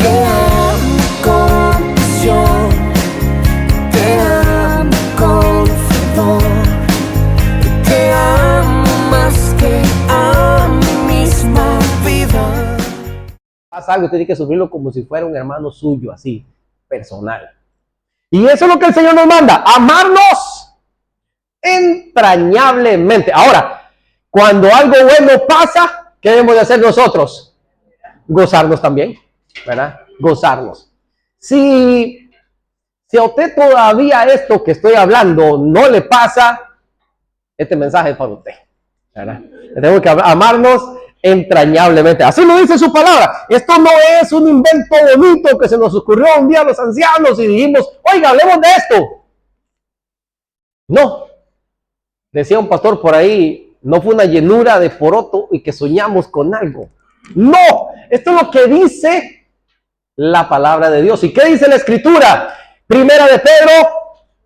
Te amo con pasión, te amo con fervor, te amo más que a mi misma vida. Pasa algo, tiene que sufrirlo como si fuera un hermano suyo, así, personal. Y eso es lo que el Señor nos manda, amarnos entrañablemente. Ahora, cuando algo bueno pasa, ¿qué debemos de hacer nosotros? Gozarnos también, ¿verdad? Gozarnos. Si a usted todavía esto que estoy hablando no le pasa, este mensaje es para usted, ¿verdad? Tenemos que amarnos entrañablemente. Así lo dice su palabra. Esto no es un invento bonito que se nos ocurrió un día a los ancianos y dijimos, oiga, hablemos de esto. No. Decía un pastor por ahí, no fue una llenura de poroto y que soñamos con algo. No, esto es lo que dice la palabra de Dios. ¿Y qué dice la Escritura? Primera de Pedro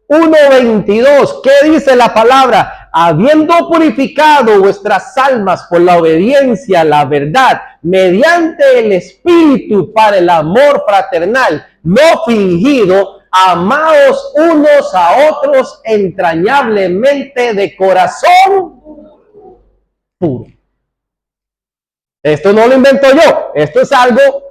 1:22. ¿Qué dice la palabra? Habiendo purificado vuestras almas por la obediencia a la verdad, mediante el Espíritu para el amor fraternal, no fingido, amaos unos a otros entrañablemente de corazón puro. Esto no lo invento yo, esto es algo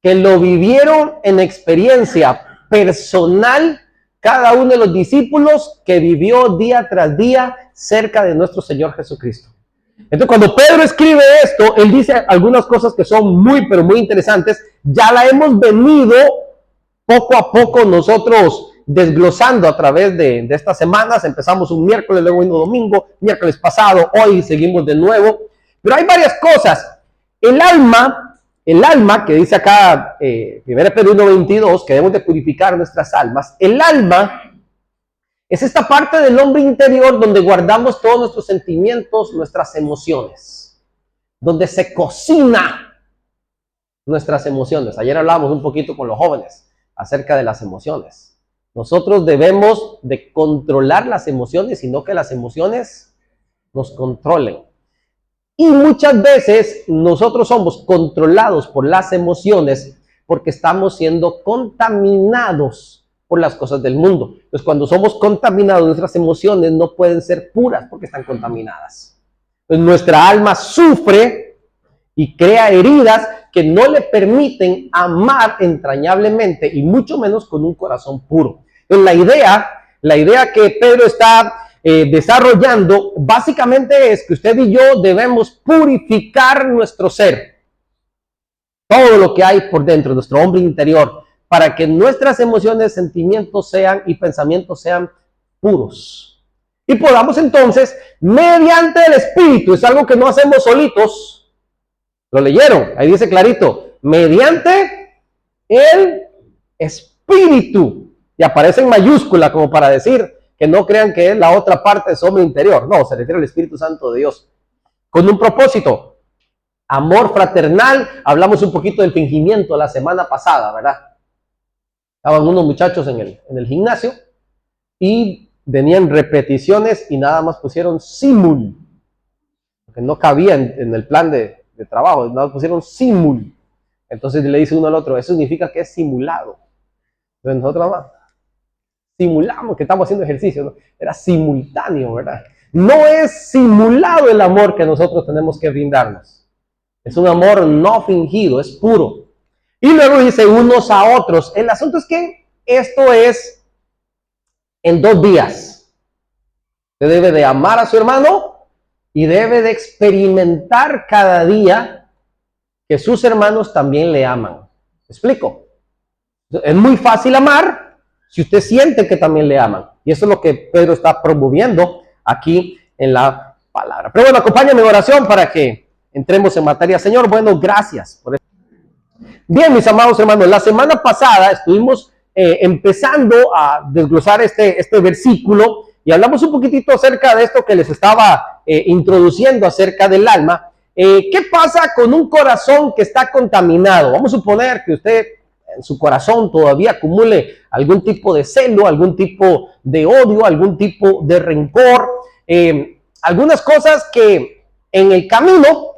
que lo vivieron en experiencia personal cada uno de los discípulos que vivió día tras día cerca de nuestro Señor Jesucristo. Entonces, cuando Pedro escribe esto, él dice algunas cosas que son muy, pero muy interesantes. Ya la hemos venido poco a poco nosotros desglosando a través de estas semanas. Empezamos un miércoles, luego un domingo, miércoles pasado, hoy seguimos de nuevo. Pero hay varias cosas. El alma, que dice acá, 1 Pedro 1:22, que debemos de purificar nuestras almas. El alma es esta parte del hombre interior donde guardamos todos nuestros sentimientos, nuestras emociones, donde se cocina nuestras emociones. Ayer hablábamos un poquito con los jóvenes acerca de las emociones. Nosotros debemos de controlar las emociones y no que las emociones nos controlen. Y muchas veces nosotros somos controlados por las emociones porque estamos siendo contaminados por las cosas del mundo. Entonces, cuando somos contaminados, nuestras emociones no pueden ser puras porque están contaminadas. Entonces, nuestra alma sufre y crea heridas que no le permiten amar entrañablemente y mucho menos con un corazón puro. Entonces, la idea que Pedro está desarrollando básicamente es que usted y yo debemos purificar nuestro ser, todo lo que hay por dentro, nuestro hombre interior, para que nuestras emociones, sentimientos y pensamientos sean puros. Y podamos entonces, mediante el Espíritu, es algo que no hacemos solitos, lo leyeron, ahí dice clarito, mediante el Espíritu, y aparece en mayúscula como para decir, que no crean que es la otra parte de su hombre interior. No, se refiere al Espíritu Santo de Dios. Con un propósito. Amor fraternal. Hablamos un poquito del fingimiento la semana pasada, ¿verdad? Estaban unos muchachos en el gimnasio y venían repeticiones y nada más pusieron simul. Porque no cabía en el plan de trabajo. Nada más pusieron simul. Entonces le dice uno al otro, eso significa que es simulado. Entonces nosotros más simulamos que estamos haciendo ejercicio, ¿no? Era simultáneo, ¿verdad? No es simulado el amor que nosotros tenemos que brindarnos. Es un amor no fingido, es puro. Y luego dice unos a otros. El asunto es que esto es en 2 días. Usted debe de amar a su hermano y debe de experimentar cada día que sus hermanos también le aman. ¿Me explico? Es muy fácil amar si usted siente que también le aman. Y eso es lo que Pedro está promoviendo aquí en la palabra. Pero bueno, acompáñame en oración para que entremos en materia. Señor, bueno, gracias por esto. Bien, mis amados hermanos, la semana pasada estuvimos empezando a desglosar este versículo y hablamos un poquitito acerca de esto que les estaba introduciendo acerca del alma. ¿Qué pasa con un corazón que está contaminado? Vamos a suponer que usted en su corazón todavía acumule algún tipo de celo, algún tipo de odio, algún tipo de rencor, algunas cosas que en el camino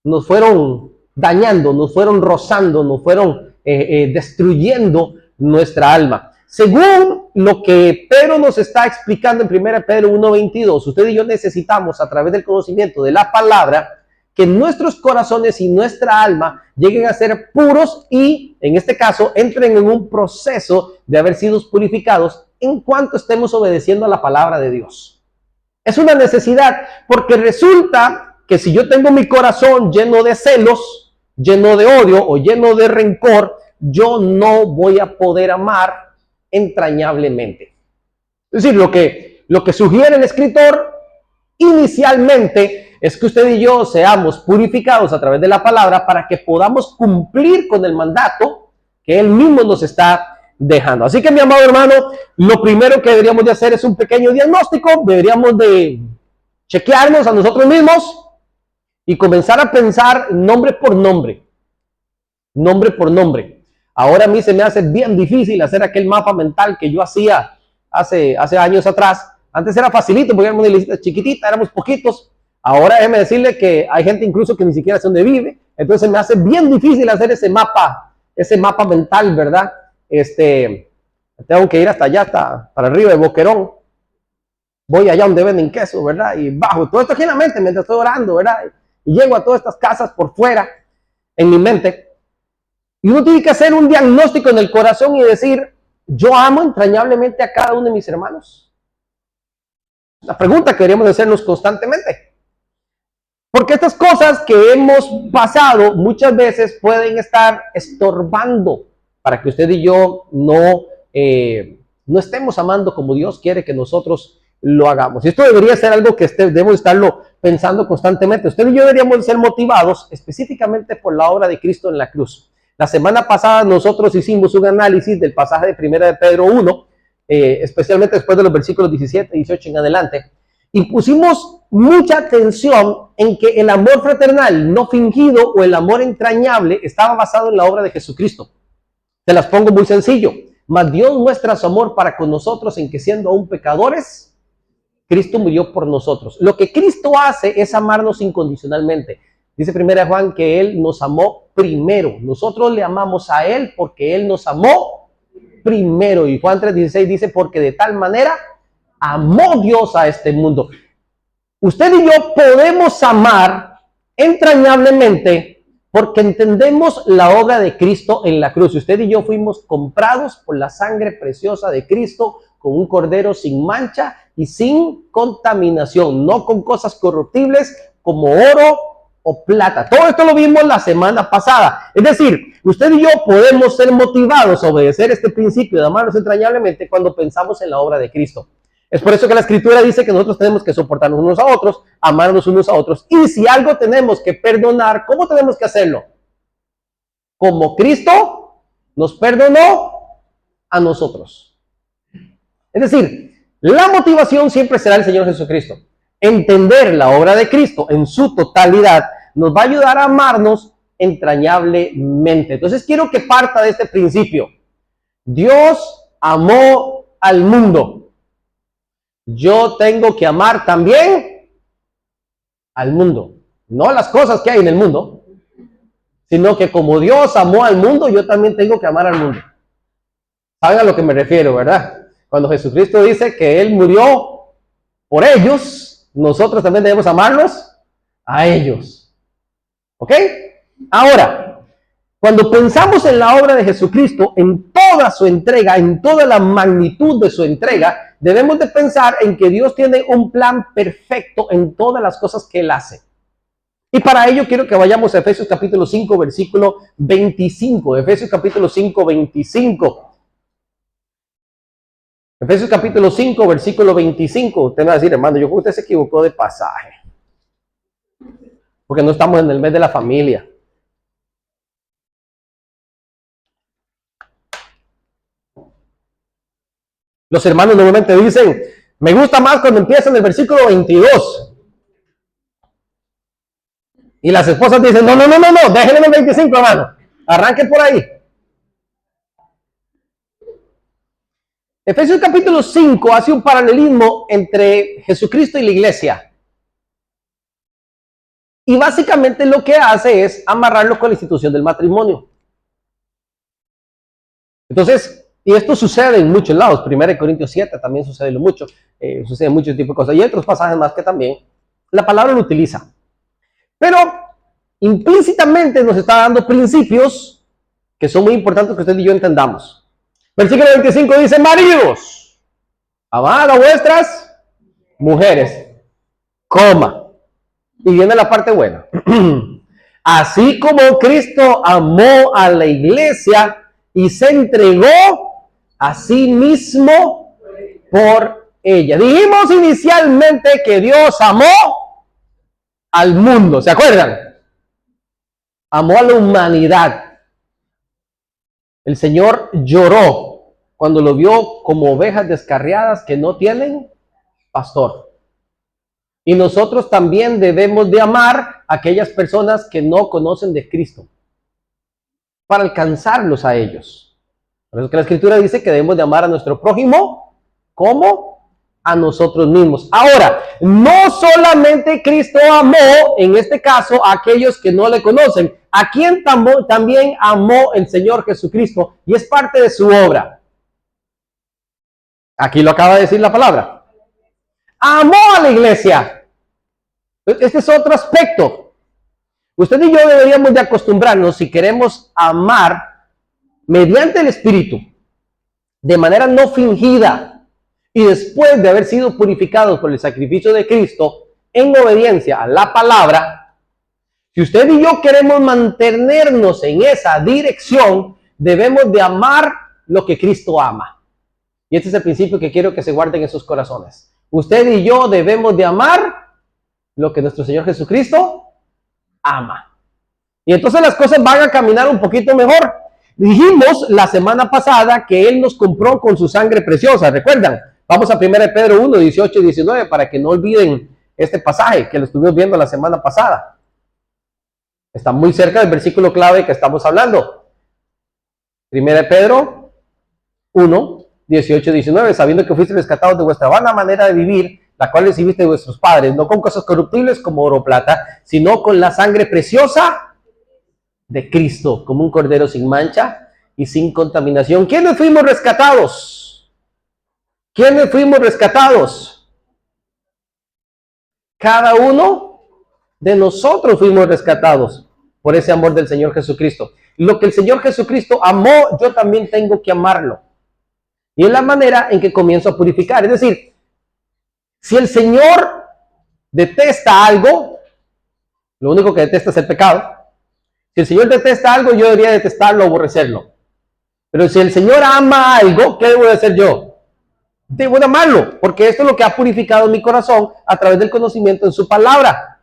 nos fueron dañando, nos fueron rozando, nos fueron destruyendo nuestra alma. Según lo que Pedro nos está explicando en 1 Pedro 1:22, usted y yo necesitamos, a través del conocimiento de la palabra, que nuestros corazones y nuestra alma lleguen a ser puros y, en este caso, entren en un proceso de haber sido purificados en cuanto estemos obedeciendo a la palabra de Dios. Es una necesidad, porque resulta que si yo tengo mi corazón lleno de celos, lleno de odio o lleno de rencor, yo no voy a poder amar entrañablemente. Es decir, lo que sugiere el escritor inicialmente es que usted y yo seamos purificados a través de la palabra para que podamos cumplir con el mandato que él mismo nos está dejando. Así que, mi amado hermano, lo primero que deberíamos de hacer es un pequeño diagnóstico. Deberíamos de chequearnos a nosotros mismos y comenzar a pensar nombre por nombre. Nombre por nombre. Ahora a mí se me hace bien difícil hacer aquel mapa mental que yo hacía hace años atrás. Antes era facilito porque éramos una lista chiquitita, éramos poquitos. Ahora déjeme decirle que hay gente incluso que ni siquiera sé dónde vive. Entonces me hace bien difícil hacer ese mapa mental, ¿verdad? Tengo que ir hasta allá, hasta para arriba de Boquerón. Voy allá donde venden queso, ¿verdad? Y bajo todo esto aquí en la mente mientras estoy orando, ¿verdad? Y llego a todas estas casas por fuera en mi mente. Y uno tiene que hacer un diagnóstico en el corazón y decir, ¿yo amo entrañablemente a cada uno de mis hermanos? La pregunta que deberíamos hacernos constantemente. Porque estas cosas que hemos pasado muchas veces pueden estar estorbando para que usted y yo no estemos amando como Dios quiere que nosotros lo hagamos. Y esto debería ser algo que debemos estarlo pensando constantemente. Usted y yo deberíamos ser motivados específicamente por la obra de Cristo en la cruz. La semana pasada nosotros hicimos un análisis del pasaje de 1 de Pedro 1, especialmente después de los versículos 17 y 18 en adelante, y pusimos mucha atención en que el amor fraternal no fingido o el amor entrañable estaba basado en la obra de Jesucristo. Te las pongo muy sencillo. Mas Dios muestra su amor para con nosotros en que, siendo aún pecadores, Cristo murió por nosotros. Lo que Cristo hace es amarnos incondicionalmente. Dice 1 Juan que Él nos amó primero. Nosotros le amamos a Él porque Él nos amó primero. Y Juan 3:16 dice, porque de tal manera amó Dios a este mundo. Usted y yo podemos amar entrañablemente porque entendemos la obra de Cristo en la cruz. Usted y yo fuimos comprados por la sangre preciosa de Cristo, con un cordero sin mancha y sin contaminación, no con cosas corruptibles como oro o plata. Todo esto lo vimos la semana pasada. Es decir, usted y yo podemos ser motivados a obedecer este principio de amarnos entrañablemente cuando pensamos en la obra de Cristo. Es por eso que la Escritura dice que nosotros tenemos que soportarnos unos a otros, amarnos unos a otros. Y si algo tenemos que perdonar, ¿cómo tenemos que hacerlo? Como Cristo nos perdonó a nosotros. Es decir, la motivación siempre será el Señor Jesucristo. Entender la obra de Cristo en su totalidad nos va a ayudar a amarnos entrañablemente. Entonces quiero que parta de este principio. Dios amó al mundo. Yo tengo que amar también al mundo. No las cosas que hay en el mundo, sino que como Dios amó al mundo, yo también tengo que amar al mundo. ¿Saben a lo que me refiero, verdad? Cuando Jesucristo dice que Él murió por ellos, nosotros también debemos amarlos a ellos. ¿Ok? Ahora, cuando pensamos en la obra de Jesucristo, en toda su entrega, en toda la magnitud de su entrega, debemos de pensar en que Dios tiene un plan perfecto en todas las cosas que Él hace. Y para ello quiero que vayamos a Efesios capítulo 5, versículo 25. Efesios capítulo 5, 25. Efesios capítulo 5, versículo 25. Usted me va a decir, hermano, yo creo que usted se equivocó de pasaje. Porque no estamos en el mes de la familia. Los hermanos normalmente dicen, me gusta más cuando empieza en el versículo 22. Y las esposas dicen, no, déjenle en el 25, hermano. Arranque por ahí. Efesios capítulo 5 hace un paralelismo entre Jesucristo y la iglesia. Y básicamente lo que hace es amarrarlo con la institución del matrimonio. Entonces, y esto sucede en muchos lados. 1 Corintios 7 también sucede mucho. Sucede muchos tipos de cosas. Y hay otros pasajes más que también la palabra lo utiliza. Pero implícitamente nos está dando principios que son muy importantes que usted y yo entendamos. Versículo 25 dice: maridos, amad a vuestras mujeres, coma. Y viene la parte buena. Así como Cristo amó a la iglesia y se entregó a sí mismo por ella. Dijimos inicialmente que Dios amó al mundo, ¿se acuerdan? Amó a la humanidad. El Señor lloró cuando lo vio como ovejas descarriadas que no tienen pastor. Y nosotros también debemos de amar a aquellas personas que no conocen de Cristo, para alcanzarlos a ellos. Por eso que la Escritura dice que debemos de amar a nuestro prójimo como a nosotros mismos. Ahora, no solamente Cristo amó, en este caso, a aquellos que no le conocen, a quien también amó el Señor Jesucristo, y es parte de su obra. Aquí lo acaba de decir la palabra. Amó a la iglesia. Este es otro aspecto. Usted y yo deberíamos de acostumbrarnos, si queremos amar mediante el Espíritu, de manera no fingida, y después de haber sido purificados por el sacrificio de Cristo, en obediencia a la palabra, si usted y yo queremos mantenernos en esa dirección, debemos de amar lo que Cristo ama. Y este es el principio que quiero que se guarden en sus corazones. Usted y yo debemos de amar lo que nuestro Señor Jesucristo ama. Y entonces las cosas van a caminar un poquito mejor. Dijimos la semana pasada que Él nos compró con su sangre preciosa, ¿recuerdan? Vamos a 1 Pedro 1, 18 y 19 para que no olviden este pasaje que lo estuvimos viendo la semana pasada. Está muy cerca del versículo clave que estamos hablando. 1 Pedro 1, 18 y 19, sabiendo que fuiste rescatados de vuestra vana manera de vivir, la cual recibiste de vuestros padres, no con cosas corruptibles como oro o plata, sino con la sangre preciosa de Cristo, como un cordero sin mancha y sin contaminación. ¿Quiénes fuimos rescatados? ¿Quiénes fuimos rescatados? Cada uno de nosotros fuimos rescatados por ese amor del Señor Jesucristo. Lo que el Señor Jesucristo amó, yo también tengo que amarlo. Y es la manera en que comienzo a purificar. Es decir, si el Señor detesta algo, lo único que detesta es el pecado. Si el Señor detesta algo, yo debería detestarlo o aborrecerlo. Pero si el Señor ama algo, ¿qué debo de hacer yo? Debo de amarlo, porque esto es lo que ha purificado mi corazón a través del conocimiento en su palabra.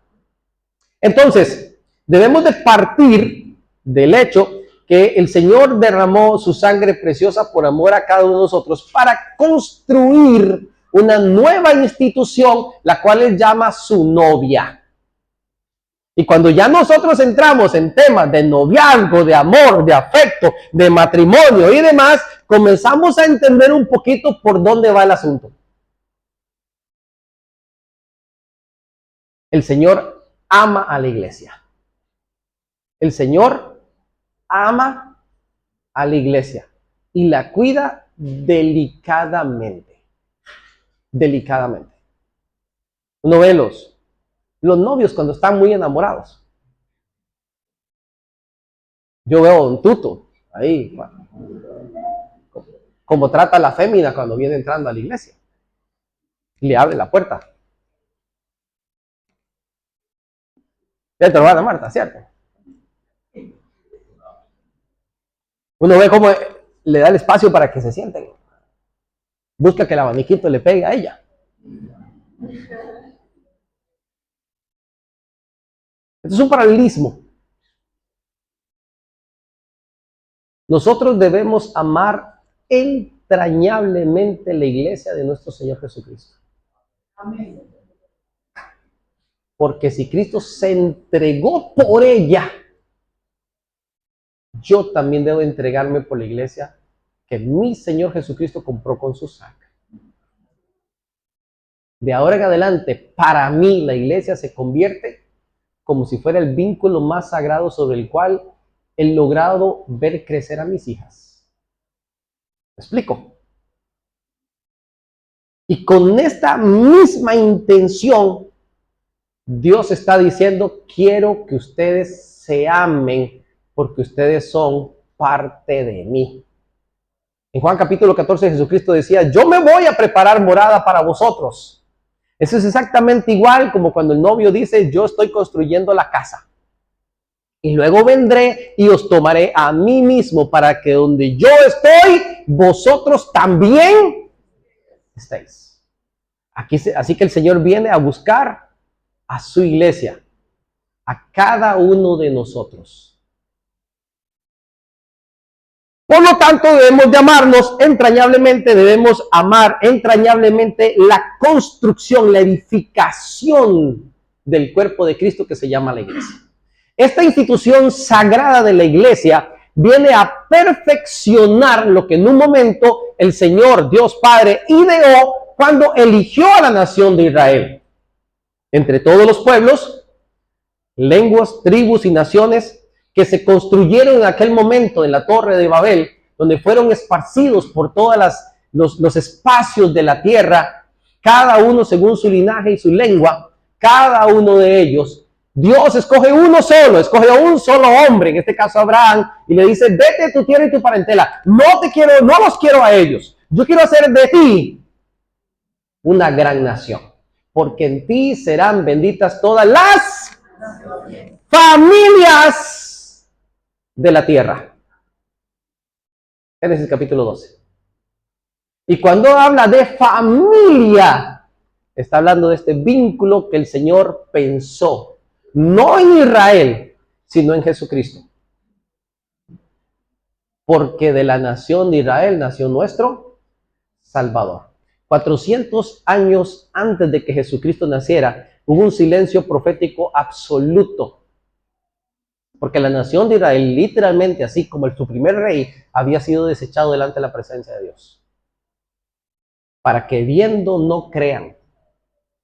Entonces, debemos de partir del hecho que el Señor derramó su sangre preciosa por amor a cada uno de nosotros para construir una nueva institución, la cual él llama su novia. Y cuando ya nosotros entramos en temas de noviazgo, de amor, de afecto, de matrimonio y demás, comenzamos a entender un poquito por dónde va el asunto. El Señor ama a la iglesia. El Señor ama a la iglesia y la cuida delicadamente. Delicadamente. Uno ve los novios cuando están muy enamorados. Yo veo a Don Tuto ahí, como trata a la fémina cuando viene entrando a la iglesia. Le abre la puerta. Ya te lo van a Marta, ¿cierto? Uno ve cómo le da el espacio para que se sienten. Busca que el abaniquito le pegue a ella. Esto es un paralelismo. Nosotros debemos amar entrañablemente la iglesia de nuestro Señor Jesucristo. Amén. Porque si Cristo se entregó por ella, yo también debo entregarme por la iglesia que mi Señor Jesucristo compró con su sangre. De ahora en adelante, para mí la iglesia se convierte como si fuera el vínculo más sagrado sobre el cual he logrado ver crecer a mis hijas. ¿Me explico? Y con esta misma intención, Dios está diciendo, quiero que ustedes se amen porque ustedes son parte de mí. En Juan capítulo 14 Jesucristo decía, yo me voy a preparar morada para vosotros. Eso es exactamente igual como cuando el novio dice, yo estoy construyendo la casa. Y luego vendré y os tomaré a mí mismo para que donde yo estoy, vosotros también estéis. Así que el Señor viene a buscar a su iglesia, a cada uno de nosotros. Por lo tanto, debemos de amarnos entrañablemente, debemos amar entrañablemente la construcción, la edificación del cuerpo de Cristo que se llama la iglesia. Esta institución sagrada de la iglesia viene a perfeccionar lo que en un momento el Señor, Dios Padre, ideó cuando eligió a la nación de Israel. Entre todos los pueblos, lenguas, tribus y naciones que se construyeron en aquel momento en la Torre de Babel, donde fueron esparcidos por todos los espacios de la tierra, cada uno según su linaje y su lengua, cada uno de ellos, Dios escoge uno solo, escoge a un solo hombre, en este caso Abraham, y le dice, vete de tu tierra y tu parentela, no los quiero a ellos, yo quiero hacer de ti una gran nación, porque en ti serán benditas todas las familias de la tierra. Génesis capítulo 12. Y cuando habla de familia, está hablando de este vínculo que el Señor pensó, no en Israel, sino en Jesucristo. Porque de la nación de Israel nació nuestro Salvador. 400 años antes de que Jesucristo naciera, hubo un silencio profético absoluto. Porque la nación de Israel, literalmente, así como su primer rey, había sido desechado delante de la presencia de Dios. Para que viendo no crean.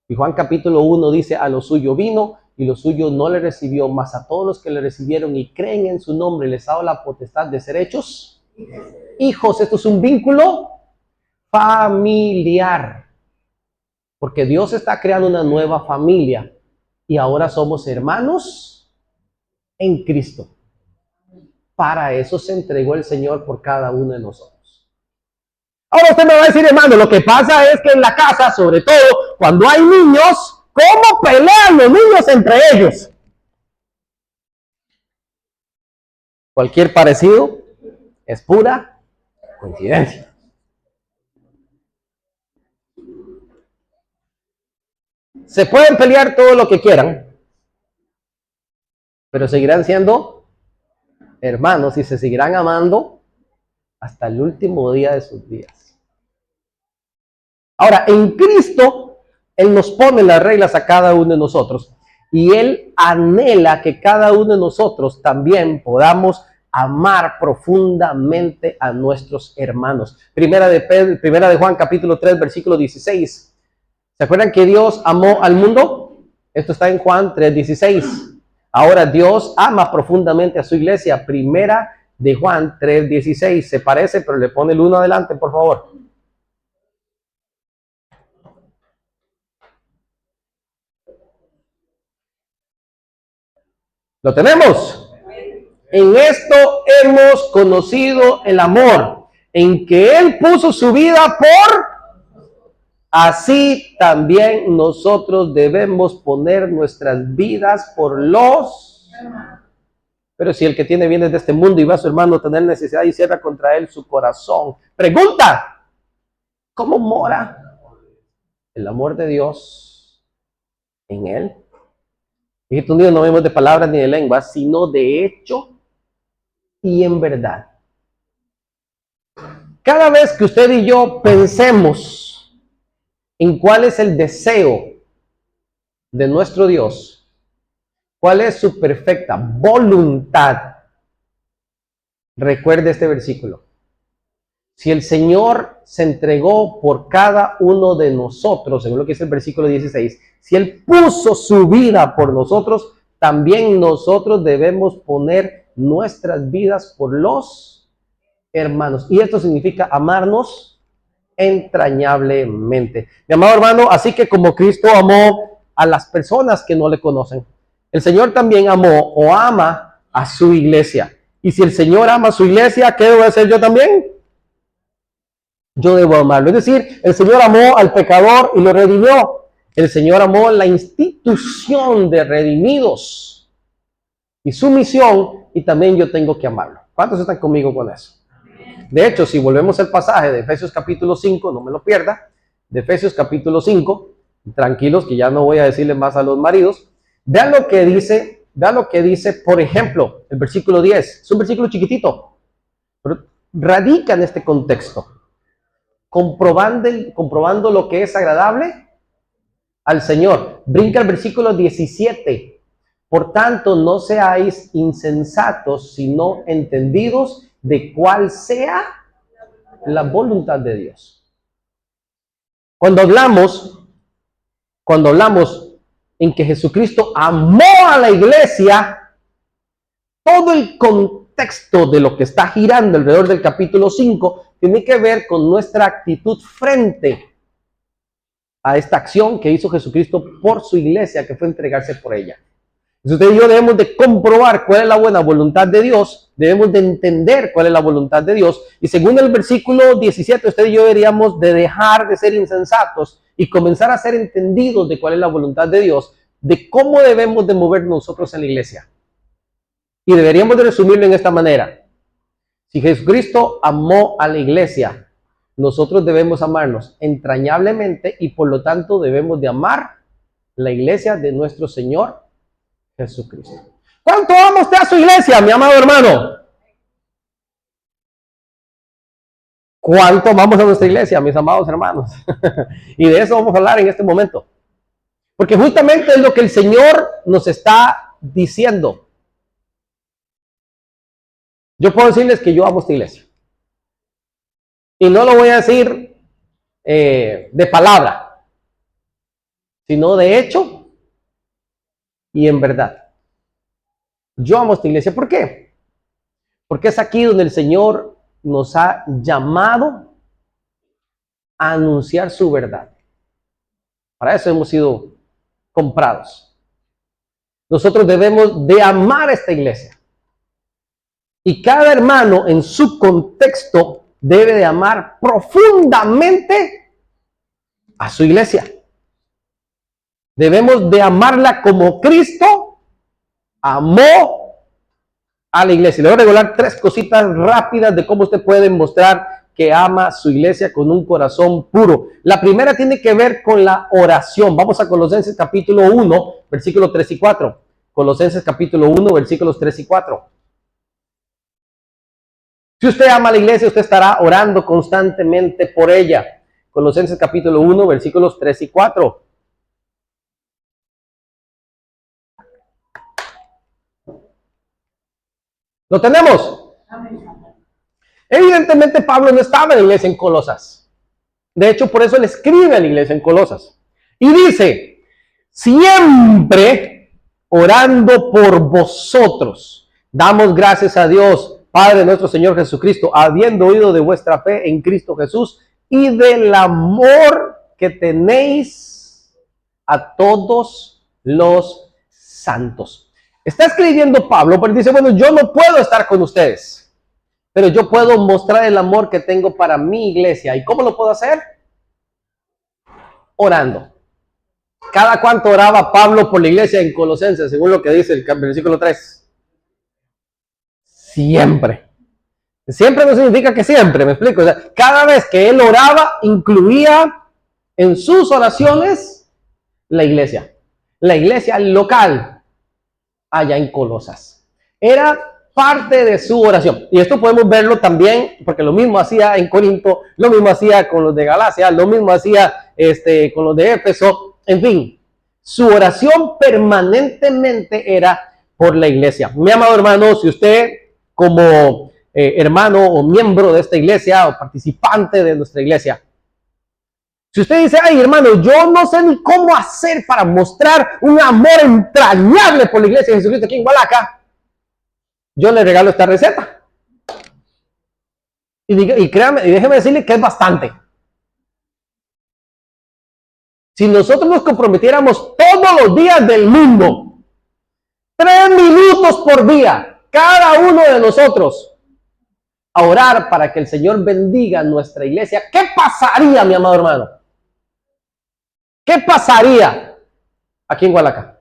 Y Juan capítulo 1 dice, a lo suyo vino y lo suyo no le recibió, mas a todos los que le recibieron y creen en su nombre, les ha dado la potestad de ser hechos hijos. Esto es un vínculo familiar. Porque Dios está creando una nueva familia y ahora somos hermanos en Cristo. Para eso se entregó el Señor por cada uno de nosotros. Ahora usted me va a decir, hermano, lo que pasa es que en la casa, sobre todo cuando hay niños, ¿cómo pelean los niños entre ellos? Cualquier parecido es pura coincidencia. Se pueden pelear todo lo que quieran, pero seguirán siendo hermanos y se seguirán amando hasta el último día de sus días. Ahora, en Cristo, Él nos pone las reglas a cada uno de nosotros y Él anhela que cada uno de nosotros también podamos amar profundamente a nuestros hermanos. Primera de Juan, capítulo 3, versículo 16. ¿Se acuerdan que Dios amó al mundo? Esto está en Juan 3:16. Ahora Dios ama profundamente a su iglesia. Primera de Juan 3:16. Se parece, pero le pone el 1 adelante, por favor. ¿Lo tenemos? En esto hemos conocido el amor, en que Él puso su vida por... Así también nosotros debemos poner nuestras vidas por los... Pero si el que tiene bienes de este mundo y va a su hermano a tener necesidad y cierra contra él su corazón. Pregunta, ¿cómo mora el amor de Dios en él? Y estos días no vemos de palabras ni de lenguas, sino de hecho y en verdad. Cada vez que usted y yo pensemos en cuál es el deseo de nuestro Dios, cuál es su perfecta voluntad, recuerde este versículo. Si el Señor se entregó por cada uno de nosotros, según lo que dice el versículo 16, si Él puso su vida por nosotros, también nosotros debemos poner nuestras vidas por los hermanos. Y esto significa amarnos entrañablemente. Mi amado hermano, así que como Cristo amó a las personas que no le conocen, el Señor también amó o ama a su iglesia. Y si el Señor ama a su iglesia, ¿qué debo hacer yo también? Yo debo amarlo. Es decir, el Señor amó al pecador y lo redimió. El Señor amó la institución de redimidos y su misión, y también yo tengo que amarlo. ¿Cuántos están conmigo con eso? De hecho, si volvemos al pasaje de Efesios capítulo 5, no me lo pierda, de Efesios capítulo 5, tranquilos que ya no voy a decirle más a los maridos, vean lo que dice, por ejemplo, el versículo 10, es un versículo chiquitito, pero radica en este contexto, comprobando lo que es agradable al Señor. Brinca el versículo 17, por tanto no seáis insensatos, sino entendidos de cuál sea la voluntad de Dios. Cuando hablamos en que Jesucristo amó a la iglesia, todo el contexto de lo que está girando alrededor del capítulo 5 tiene que ver con nuestra actitud frente a esta acción que hizo Jesucristo por su iglesia, que fue entregarse por ella. Entonces usted y yo debemos de comprobar cuál es la buena voluntad de Dios, debemos de entender cuál es la voluntad de Dios, y según el versículo 17, usted y yo deberíamos de dejar de ser insensatos y comenzar a ser entendidos de cuál es la voluntad de Dios, de cómo debemos de mover nosotros en la iglesia. Y deberíamos de resumirlo en esta manera. Si Jesucristo amó a la iglesia, nosotros debemos amarnos entrañablemente y por lo tanto debemos de amar la iglesia de nuestro Señor Jesucristo. ¿Cuánto ama usted a su iglesia, mi amado hermano? ¿Cuánto amamos a nuestra iglesia, mis amados hermanos? Y de eso vamos a hablar en este momento. Porque justamente es lo que el Señor nos está diciendo. Yo puedo decirles que yo amo esta iglesia. Y no lo voy a decir de palabra, sino de hecho y en verdad. Yo amo esta iglesia. ¿Por qué? Porque es aquí donde el Señor nos ha llamado a anunciar su verdad. Para eso hemos sido comprados. Nosotros debemos de amar a esta iglesia. Y cada hermano en su contexto debe de amar profundamente a su iglesia. Debemos de amarla como Cristo amó a la iglesia. Le voy a regalar 3 cositas rápidas de cómo usted puede mostrar que ama a su iglesia con un corazón puro. La primera tiene que ver con la oración. Vamos a Colosenses capítulo 1, versículos 3 y 4. Colosenses capítulo 1, versículos 3 y 4. Si usted ama a la iglesia, usted estará orando constantemente por ella. Colosenses capítulo 1, versículos 3 y 4. ¿Lo tenemos? Evidentemente Pablo no estaba en la iglesia en Colosas. De hecho, por eso él escribe a la iglesia en Colosas. Y dice, siempre orando por vosotros, damos gracias a Dios, Padre de nuestro Señor Jesucristo, habiendo oído de vuestra fe en Cristo Jesús y del amor que tenéis a todos los santos. Está escribiendo Pablo, pero dice, bueno, yo no puedo estar con ustedes, pero yo puedo mostrar el amor que tengo para mi iglesia. ¿Y cómo lo puedo hacer? Orando. ¿Cada cuánto oraba Pablo por la iglesia en Colosenses, según lo que dice el versículo 3? Siempre. Siempre no significa que siempre, me explico. O sea, cada vez que él oraba, incluía en sus oraciones la iglesia local allá en Colosas. Era parte de su oración. Y esto podemos verlo también, porque lo mismo hacía en Corinto, lo mismo hacía con los de Galacia, lo mismo hacía con los de Éfeso. En fin, su oración permanentemente era por la iglesia. Mi amado hermano, si usted como hermano o miembro de esta iglesia o participante de nuestra iglesia, Si usted dice, ay hermano, yo no sé ni cómo hacer para mostrar un amor entrañable por la iglesia de Jesucristo aquí en Gualaca, yo le regalo esta receta. Y créame, y déjeme decirle que es bastante. Si nosotros nos comprometiéramos todos los días del mundo, 3 minutos por día, cada uno de nosotros, a orar para que el Señor bendiga nuestra iglesia, ¿qué pasaría, mi amado hermano? ¿Qué pasaría aquí en Gualaca?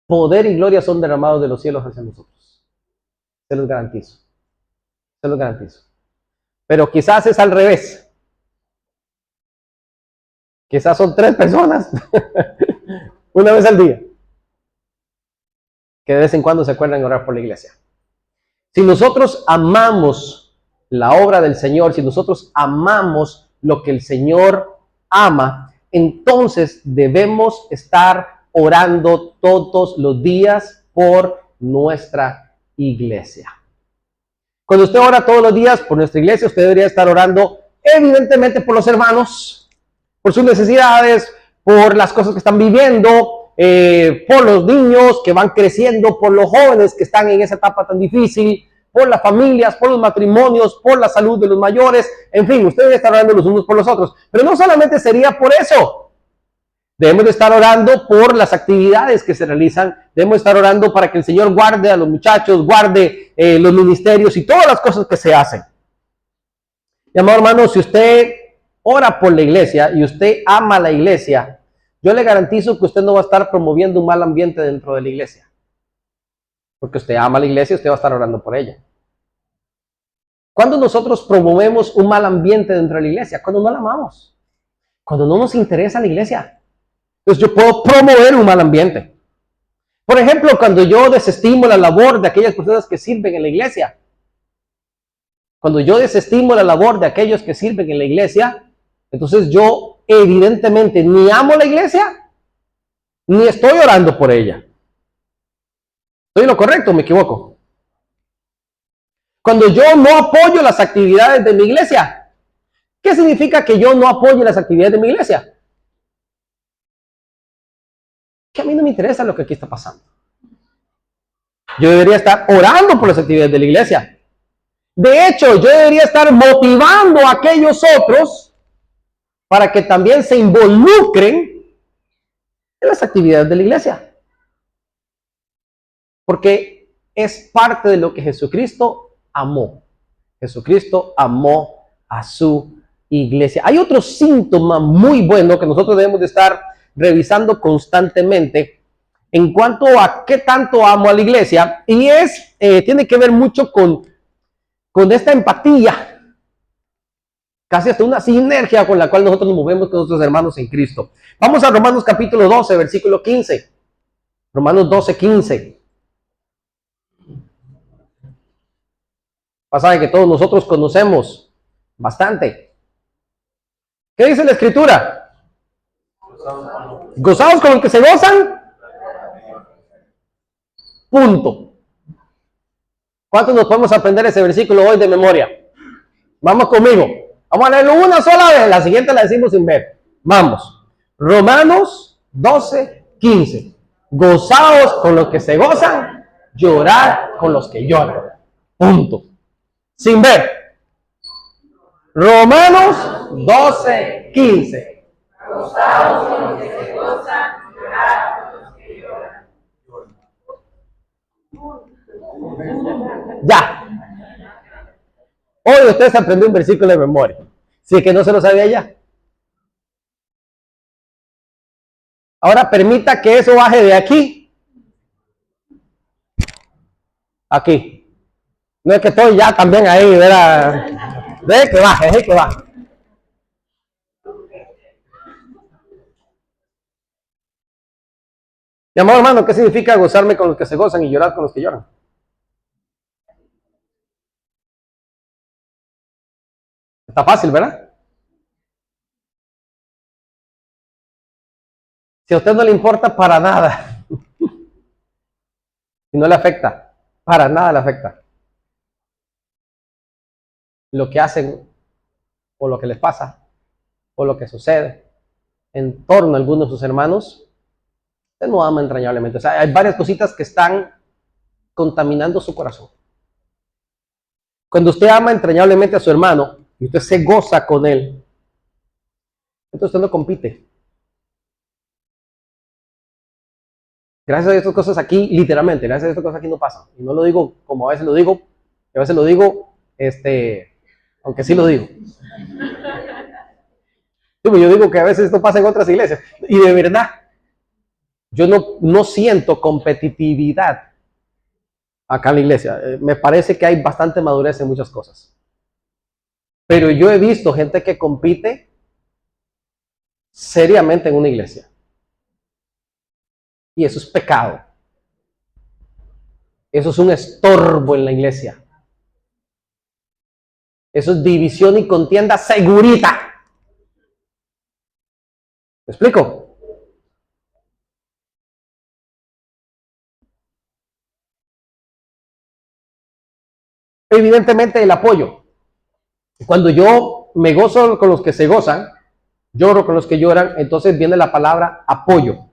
Poder y gloria son derramados de los cielos hacia nosotros. Se los garantizo. Se los garantizo. Pero quizás es al revés. Quizás son 3 personas una vez al día que de vez en cuando se acuerdan de orar por la iglesia. Si nosotros amamos la obra del Señor, si nosotros amamos lo que el Señor ama, entonces debemos estar orando todos los días por nuestra iglesia. Cuando usted ora todos los días por nuestra iglesia, usted debería estar orando evidentemente por los hermanos, por sus necesidades, por las cosas que están viviendo, por los niños que van creciendo, por los jóvenes que están en esa etapa tan difícil, por las familias, por los matrimonios, por la salud de los mayores, en fin, usted debe estar orando los unos por los otros. Pero no solamente sería por eso. Debemos de estar orando por las actividades que se realizan, debemos estar orando para que el Señor guarde a los muchachos, guarde los ministerios y todas las cosas que se hacen. Mi amado hermano, si usted ora por la iglesia y usted ama la iglesia, yo le garantizo que usted no va a estar promoviendo un mal ambiente dentro de la iglesia. Porque usted ama la iglesia y usted va a estar orando por ella. ¿Cuándo nosotros promovemos un mal ambiente dentro de la iglesia? Cuando no la amamos. Cuando no nos interesa la iglesia. Entonces yo puedo promover un mal ambiente. Por ejemplo, cuando yo desestimo la labor de aquellas personas que sirven en la iglesia. Cuando yo desestimo la labor de aquellos que sirven en la iglesia, entonces yo evidentemente ni amo la iglesia, ni estoy orando por ella. ¿Estoy en lo correcto o me equivoco? Cuando yo no apoyo las actividades de mi iglesia, ¿qué significa que yo no apoye las actividades de mi iglesia? Que a mí no me interesa lo que aquí está pasando. Yo debería estar orando por las actividades de la iglesia. De hecho, yo debería estar motivando a aquellos otros para que también se involucren en las actividades de la iglesia. Porque es parte de lo que Jesucristo amó. Jesucristo amó a su iglesia. Hay otro síntoma muy bueno que nosotros debemos de estar revisando constantemente en cuanto a qué tanto amo a la iglesia, y tiene que ver mucho con esta empatía, casi hasta una sinergia con la cual nosotros nos movemos con nuestros hermanos en Cristo. Vamos a Romanos capítulo 12, versículo 15. Romanos 12, 15. Pasaje que todos nosotros conocemos bastante. ¿Qué dice la Escritura? Gozados con los que se gozan. Punto. ¿Cuántos nos podemos aprender ese versículo hoy de memoria? Vamos conmigo. Vamos a leerlo una sola vez. La siguiente la decimos sin ver. Vamos. Romanos 12, 15. Gozaos con los que se gozan, llorar con los que lloran. Punto. Sin ver. Romanos 12, 15. Gozaos con los que se gozan, llorar con los que lloran. Ya. Hoy usted se aprendió un versículo de memoria. Si es que no se lo sabía ya. Ahora permita que eso baje de aquí. Aquí. No es que estoy ya también ahí, ¿verdad? Deje que baje, deje que baje. Mi amor hermano, ¿qué significa gozarme con los que se gozan y llorar con los que lloran? Está fácil, ¿verdad? Si a usted no le importa para nada, y no le afecta, para nada le afecta lo que hacen o lo que les pasa, o lo que sucede en torno a algunos de sus hermanos, usted no ama entrañablemente. O sea, hay varias cositas que están contaminando su corazón. Cuando usted ama entrañablemente a su hermano y usted se goza con él, entonces usted no compite. Gracias a Dios, estas cosas aquí, literalmente, gracias a Dios, estas cosas aquí no pasan. Y no lo digo como a veces lo digo, a veces lo digo, aunque sí lo digo. Yo digo que a veces esto pasa en otras iglesias. Y de verdad, yo no siento competitividad acá en la iglesia. Me parece que hay bastante madurez en muchas cosas. Pero yo he visto gente que compite seriamente en una iglesia. Y eso es pecado. Eso es un estorbo en la iglesia. Eso es división y contienda segurita. ¿Me explico? Evidentemente el apoyo. Cuando yo me gozo con los que se gozan, lloro con los que lloran, entonces viene la palabra apoyo.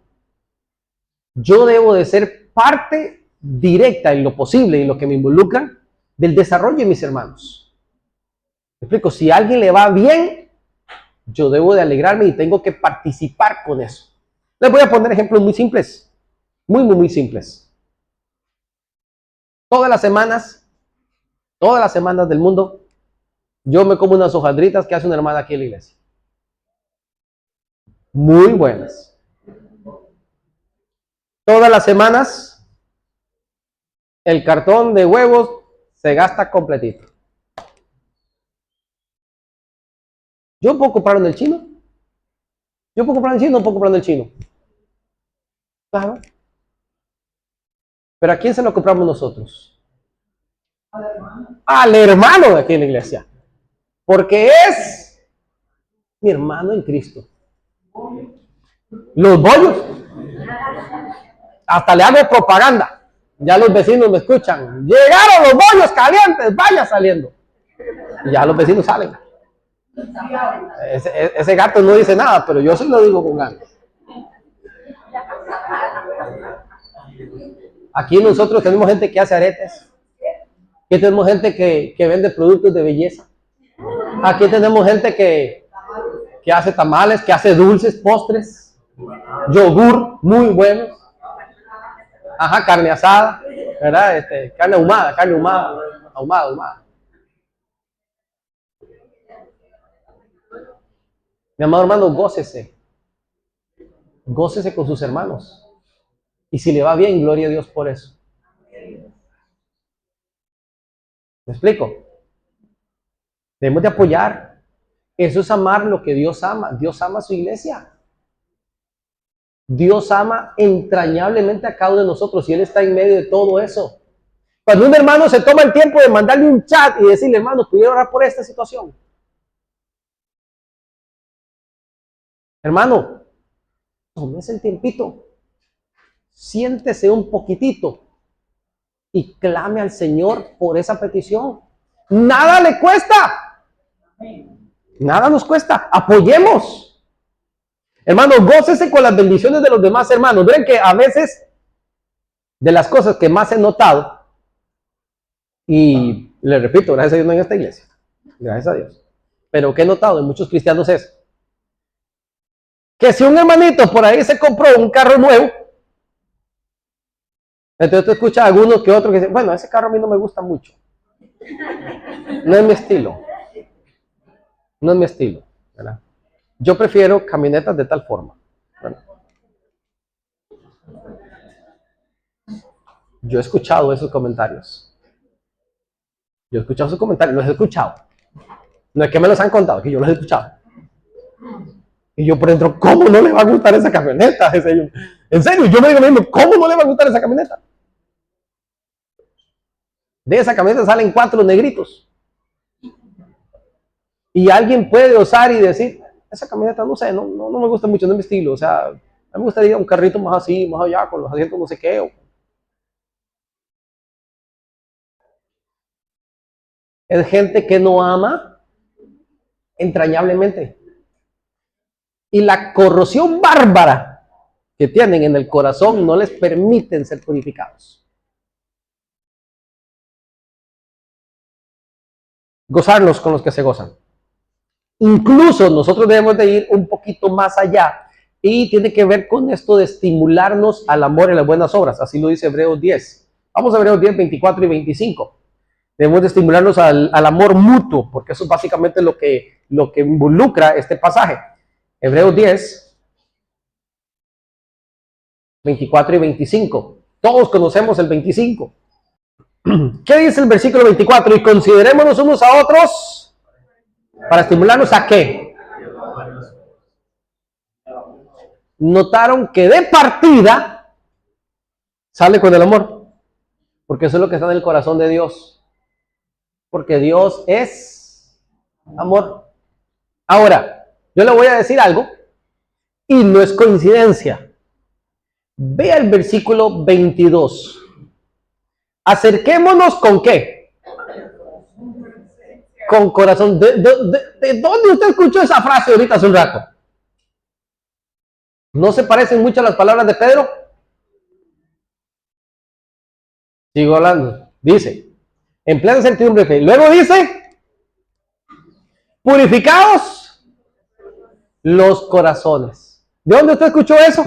Yo debo de ser parte directa en lo posible y en lo que me involucra del desarrollo de mis hermanos. ¿Me explico? Si a alguien le va bien, yo debo de alegrarme y tengo que participar con eso. Les voy a poner ejemplos muy simples, muy simples. Todas las semanas del mundo, yo me como unas hojaldritas que hace una hermana aquí en la iglesia. Muy buenas. Todas las semanas, el cartón de huevos se gasta completito. Yo puedo comprarlo en el chino. Yo puedo comprar en el chino, no puedo comprar en el chino. Claro. Pero ¿a quién se lo compramos nosotros? Al hermano de aquí en la iglesia. Porque es mi hermano en Cristo. Los bollos. Hasta le hago propaganda. Ya los vecinos me escuchan. Llegaron los bollos calientes, vaya saliendo. Y ya los vecinos salen. Ese gato no dice nada, pero yo sí lo digo con ganas. Aquí nosotros tenemos gente que hace aretes. Aquí tenemos gente que vende productos de belleza. Aquí tenemos gente que hace tamales, que hace dulces, postres, yogur, muy buenos. Ajá, carne asada, ¿verdad? Carne ahumada. Mi amado hermano, gócese. Gócese con sus hermanos. Y si le va bien, gloria a Dios por eso. ¿Me explico? Debemos de apoyar. Eso es amar lo que Dios ama. Dios ama a su iglesia. Dios ama entrañablemente a cada uno de nosotros y Él está en medio de todo eso. Cuando un hermano se toma el tiempo de mandarle un chat y decirle, hermano, ¿pudiera orar por esta situación? Hermano, tómese el tiempito. Siéntese un poquitito y clame al Señor por esa petición. Nada le cuesta. Nada nos cuesta. Apoyemos. Hermano, gócese con las bendiciones de los demás hermanos. Ven que a veces de las cosas que más he notado, y le repito, gracias a Dios no en esta iglesia, gracias a Dios, pero que he notado de muchos cristianos es que si un hermanito por ahí se compró un carro nuevo, entonces tú escuchas a algunos que otros que dicen, bueno, ese carro a mí no me gusta mucho. No es mi estilo. No es mi estilo, ¿verdad? Yo prefiero camionetas de tal forma, ¿verdad? Yo he escuchado esos comentarios. Yo he escuchado esos comentarios, los he escuchado. No es que me los han contado, es que yo los he escuchado. Y yo por dentro, ¿cómo no le va a gustar esa camioneta? En serio, yo me digo mismo, ¿cómo no le va a gustar esa camioneta? De esa camioneta salen 4 negritos. Y alguien puede osar y decir, esa camioneta no sé, no me gusta mucho, no es mi estilo. O sea, a mí me gustaría un carrito más así, más allá, con los asientos no sé qué. Es gente que no ama entrañablemente. Y la corrosión bárbara que tienen en el corazón no les permiten ser purificados. Gozarnos con los que se gozan. Incluso nosotros debemos de ir un poquito más allá y tiene que ver con esto de estimularnos al amor y las buenas obras. Así lo dice Hebreos 10. Vamos a Hebreos 10, 24 y 25. Debemos de estimularnos al amor mutuo, porque eso es básicamente lo que involucra este pasaje. Hebreos 10, 24 y 25. Todos conocemos el 25. ¿Qué dice el versículo 24? Y considerémonos unos a otros para estimularnos a qué. Notaron que de partida sale con el amor, porque eso es lo que está en el corazón de Dios, porque Dios es amor. Ahora, yo le voy a decir algo y no es coincidencia. Vea el versículo 22. Acerquémonos con qué. Con corazón. ¿De dónde usted escuchó esa frase ahorita hace un rato? ¿No se parecen mucho a las palabras de Pedro? Sigo hablando. Dice, en plena certidumbre de fe. Luego dice, purificados los corazones. ¿De dónde usted escuchó eso?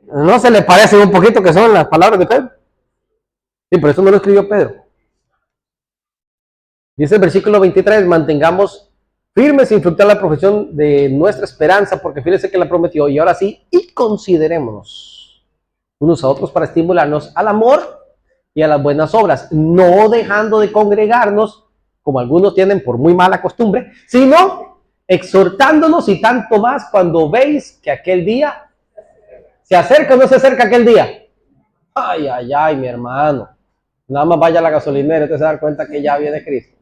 ¿No se le parece un poquito que son las palabras de Pedro? Sí, por eso no lo escribió Pedro. Dice el versículo 23, mantengamos firmes sin fructar la profesión de nuestra esperanza, porque fíjense que la prometió. Y ahora sí, y considerémonos unos a otros para estimularnos al amor y a las buenas obras, no dejando de congregarnos, como algunos tienen por muy mala costumbre, sino exhortándonos, y tanto más cuando veis que aquel día se acerca o no se acerca aquel día. Ay, ay, ay, mi hermano. Nada más vaya a la gasolinera y usted se da cuenta que ya viene Cristo.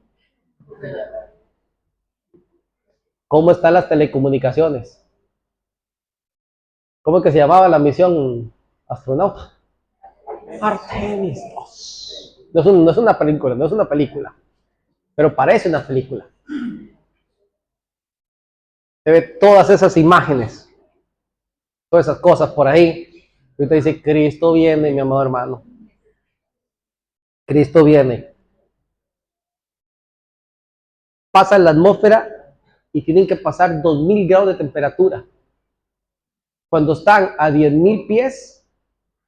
¿Cómo están las telecomunicaciones? ¿Cómo es que se llamaba la misión astronauta? Artemis 2. No es una película, pero parece una película. Se ve todas esas imágenes, todas esas cosas por ahí. Y usted dice, Cristo viene, mi amado hermano. Cristo viene. Pasa en la atmósfera y tienen que pasar 2000 grados de temperatura. Cuando están a 10,000 pies,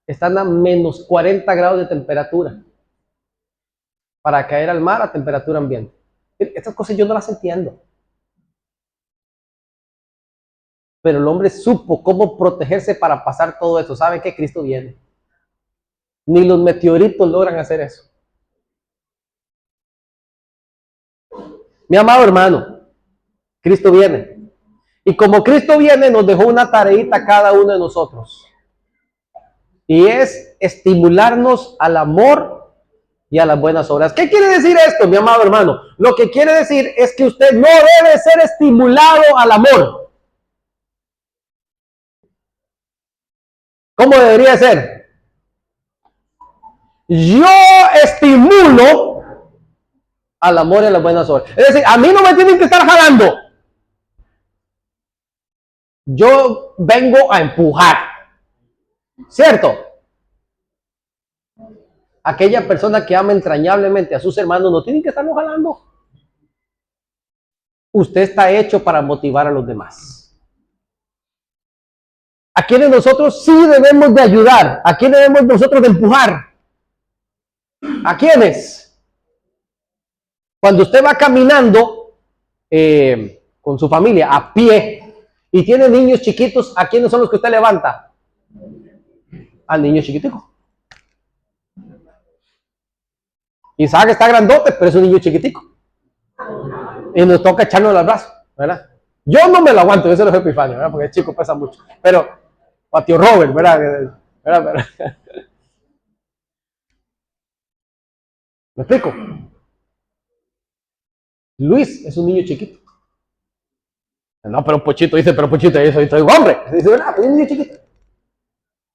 están a menos 40 grados de temperatura para caer al mar a temperatura ambiente. Estas cosas yo no las entiendo. Pero el hombre supo cómo protegerse para pasar todo eso. ¿Sabe que Cristo viene? Ni los meteoritos logran hacer eso. Mi amado hermano, Cristo viene. Y como Cristo viene, nos dejó una tareita a cada uno de nosotros. Y es estimularnos al amor y a las buenas obras. ¿Qué quiere decir esto, mi amado hermano? Lo que quiere decir es que usted no debe ser estimulado al amor. ¿Cómo debería ser? Yo estimulo al amor y a las buenas obras. Es decir, a mí no me tienen que estar jalando. Yo vengo a empujar. ¿Cierto? Aquella persona que ama entrañablemente a sus hermanos no tiene que estarlo jalando. Usted está hecho para motivar a los demás. ¿A quiénes nosotros sí debemos de ayudar? ¿A quiénes debemos nosotros de empujar? ¿A quiénes? Cuando usted va caminando con su familia a pie y tiene niños chiquitos, ¿a quiénes son los que usted levanta? Al niño chiquitico. Y sabe que está grandote, pero es un niño chiquitico. Y nos toca echarnos los brazos, ¿verdad? Yo no me lo aguanto, eso es Epifanio, ¿verdad? Porque el chico pesa mucho. Pero, a tío Robert, ¿verdad? ¿Me explico? Luis es un niño chiquito. No, pero Pochito dice, pero Pochito, yo soy un hombre. Dice, ¿verdad? Es un niño chiquito.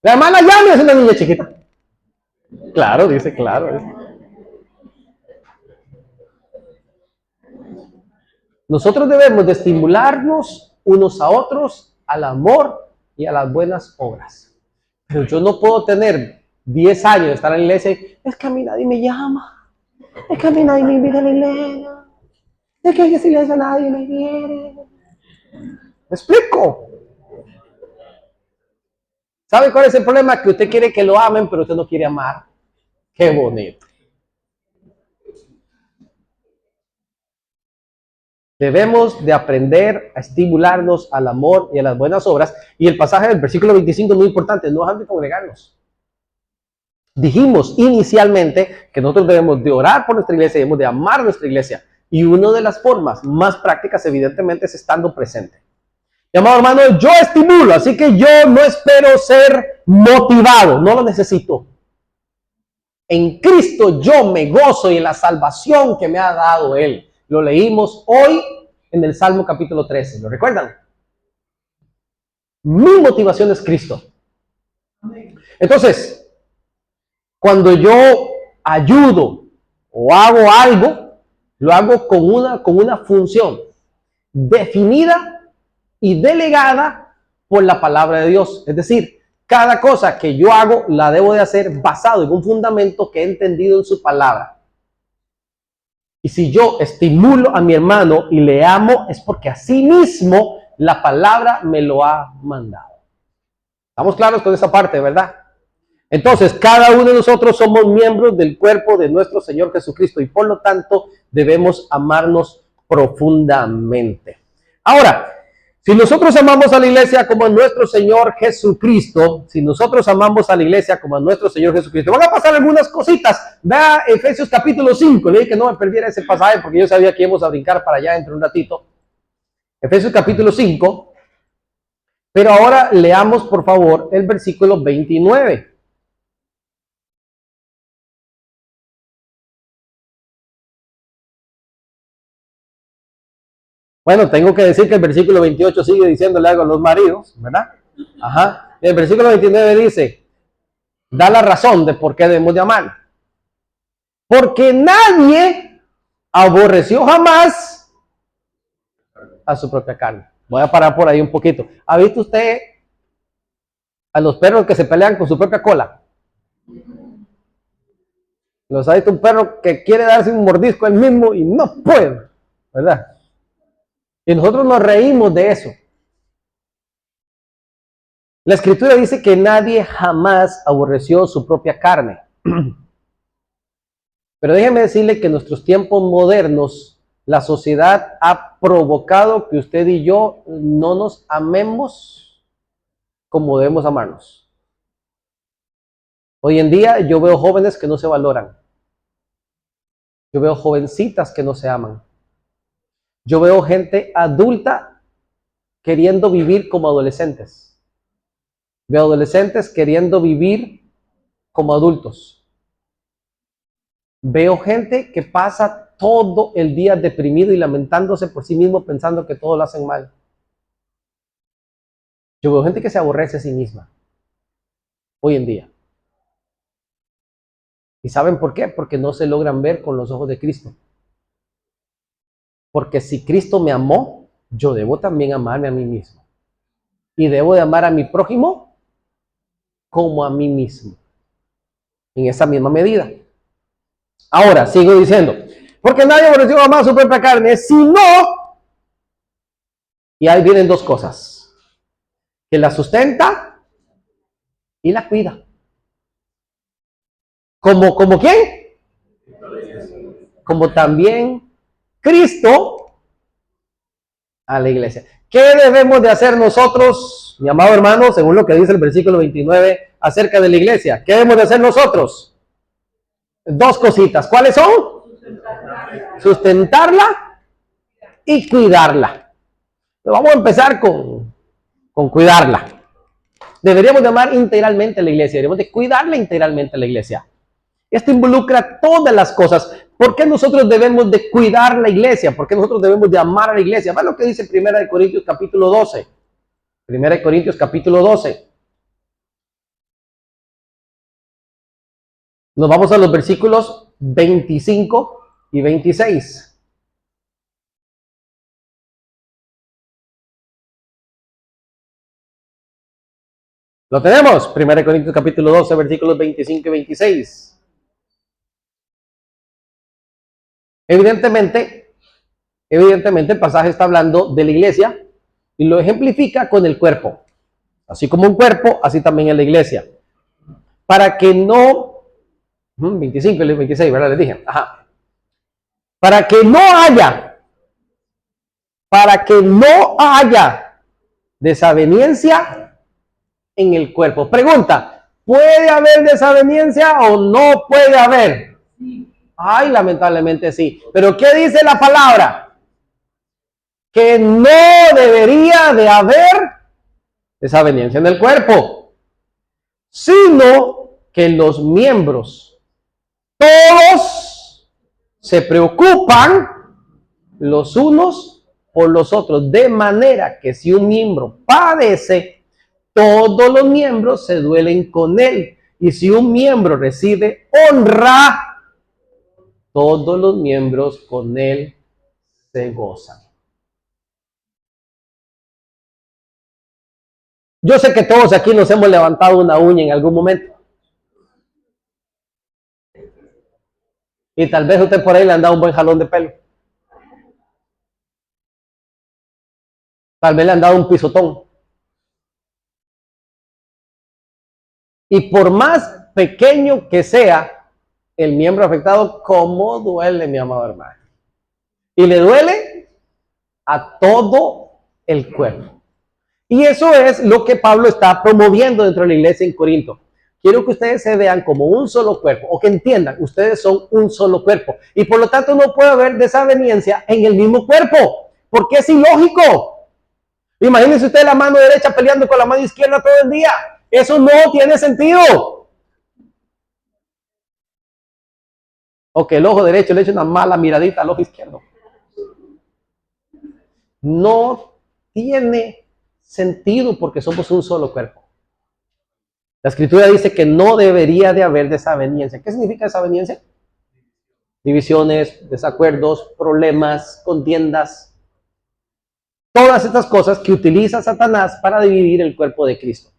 La hermana Yami es una niña chiquita. Claro, dice, claro. Nosotros debemos de estimularnos unos a otros al amor y a las buenas obras. Pero yo no puedo tener 10 años de estar en la iglesia y es que a mí nadie me llama, es que a mí nadie me invita a la iglesia, es que a esa iglesia nadie me quiere. ¿Me explico? ¿Sabe cuál es el problema? Que usted quiere que lo amen, pero usted no quiere amar. Qué bonito. Debemos de aprender a estimularnos al amor y a las buenas obras. Y el pasaje del versículo 25 es muy importante, no dejar de congregarnos. Dijimos inicialmente que nosotros debemos de orar por nuestra iglesia, debemos de amar nuestra iglesia. Y una de las formas más prácticas, evidentemente, es estando presente. Mi amado hermano, yo estimulo, así que yo no espero ser motivado, no lo necesito. En Cristo yo me gozo y en la salvación que me ha dado Él. Lo leímos hoy en el Salmo capítulo 13. ¿Lo recuerdan? Mi motivación es Cristo. Entonces, cuando yo ayudo o hago algo, lo hago con una función definida y delegada por la palabra de Dios. Es decir, cada cosa que yo hago la debo de hacer basado en un fundamento que he entendido en su palabra. Y si yo estimulo a mi hermano y le amo, es porque así mismo la palabra me lo ha mandado. ¿Estamos claros con esa parte, verdad? Entonces, cada uno de nosotros somos miembros del cuerpo de nuestro Señor Jesucristo y por lo tanto debemos amarnos profundamente. Ahora, si nosotros amamos a la iglesia como a nuestro Señor Jesucristo, si nosotros amamos a la iglesia como a nuestro Señor Jesucristo, van a pasar algunas cositas. Vea Efesios capítulo 5, le dije que no me perdiera ese pasaje porque yo sabía que íbamos a brincar para allá dentro de un ratito. Efesios capítulo 5, pero ahora leamos por favor el versículo 29. Bueno, tengo que decir que el versículo 28 sigue diciéndole algo a los maridos, ¿verdad? Ajá. Y el versículo 29 dice, da la razón de por qué debemos de amar. Porque nadie aborreció jamás a su propia carne. Voy a parar por ahí un poquito. ¿Ha visto usted a los perros que se pelean con su propia cola? ¿Los ha visto un perro que quiere darse un mordisco él mismo y no puede? ¿Verdad? Y nosotros nos reímos de eso. La escritura dice que nadie jamás aborreció su propia carne. Pero déjeme decirle que en nuestros tiempos modernos, la sociedad ha provocado que usted y yo no nos amemos como debemos amarnos. Hoy en día yo veo jóvenes que no se valoran. Yo veo jovencitas que no se aman. Yo veo gente adulta queriendo vivir como adolescentes. Veo adolescentes queriendo vivir como adultos. Veo gente que pasa todo el día deprimido y lamentándose por sí mismo pensando que todo lo hacen mal. Yo veo gente que se aborrece a sí misma hoy en día. ¿Y saben por qué? Porque no se logran ver con los ojos de Cristo. Porque si Cristo me amó, yo debo también amarme a mí mismo. Y debo de amar a mi prójimo como a mí mismo. En esa misma medida. Ahora, sigo diciendo. Porque nadie aborreció jamás su propia carne, sino... Y ahí vienen dos cosas. Que la sustenta y la cuida. ¿Como quién? Como también Cristo a la iglesia. ¿Qué debemos de hacer nosotros, mi amado hermano, según lo que dice el versículo 29 acerca de la iglesia? ¿Qué debemos de hacer nosotros? Dos cositas. ¿Cuáles son? Sustentarla y cuidarla. Vamos a empezar con cuidarla. Deberíamos de amar integralmente a la iglesia, deberíamos de cuidarla integralmente a la iglesia. Esto involucra todas las cosas. ¿Por qué nosotros debemos de cuidar la iglesia? ¿Por qué nosotros debemos de amar a la iglesia? Vean lo que dice 1 Corintios capítulo 12. 1 Corintios capítulo 12. Nos vamos a los versículos 25 y 26. Lo tenemos, 1 Corintios capítulo 12, versículos 25 y 26. Evidentemente, el pasaje está hablando de la iglesia y lo ejemplifica con el cuerpo. Así como un cuerpo, así también en la iglesia. Para que no, 25 y 26, ¿verdad? Les dije, ajá. Para que no haya desaveniencia en el cuerpo. Pregunta, ¿puede haber desaveniencia o no puede haber? Ay, lamentablemente sí. Pero ¿qué dice la palabra? Que no debería de haber desaveniencia en el cuerpo, sino que los miembros todos se preocupan los unos por los otros, de manera que si un miembro padece, todos los miembros se duelen con él, y si un miembro recibe honra, todos los miembros con él se gozan. Yo sé que todos aquí nos hemos levantado una uña en algún momento. Y tal vez usted por ahí le han dado un buen jalón de pelo. Tal vez le han dado un pisotón. Y por más pequeño que sea el miembro afectado, ¿cómo duele, mi amado hermano? Y le duele a todo el cuerpo. Y eso es lo que Pablo está promoviendo dentro de la iglesia en Corinto. Quiero que ustedes se vean como un solo cuerpo, o que entiendan, ustedes son un solo cuerpo. Y por lo tanto no puede haber desaveniencia en el mismo cuerpo, porque es ilógico. Imagínense usted la mano derecha peleando con la mano izquierda todo el día. Eso no tiene sentido. O que el ojo derecho le eche una mala miradita al ojo izquierdo. No tiene sentido porque somos un solo cuerpo. La escritura dice que no debería de haber desaveniencia. ¿Qué significa desaveniencia? Divisiones, desacuerdos, problemas, contiendas. Todas estas cosas que utiliza Satanás para dividir el cuerpo de Cristo.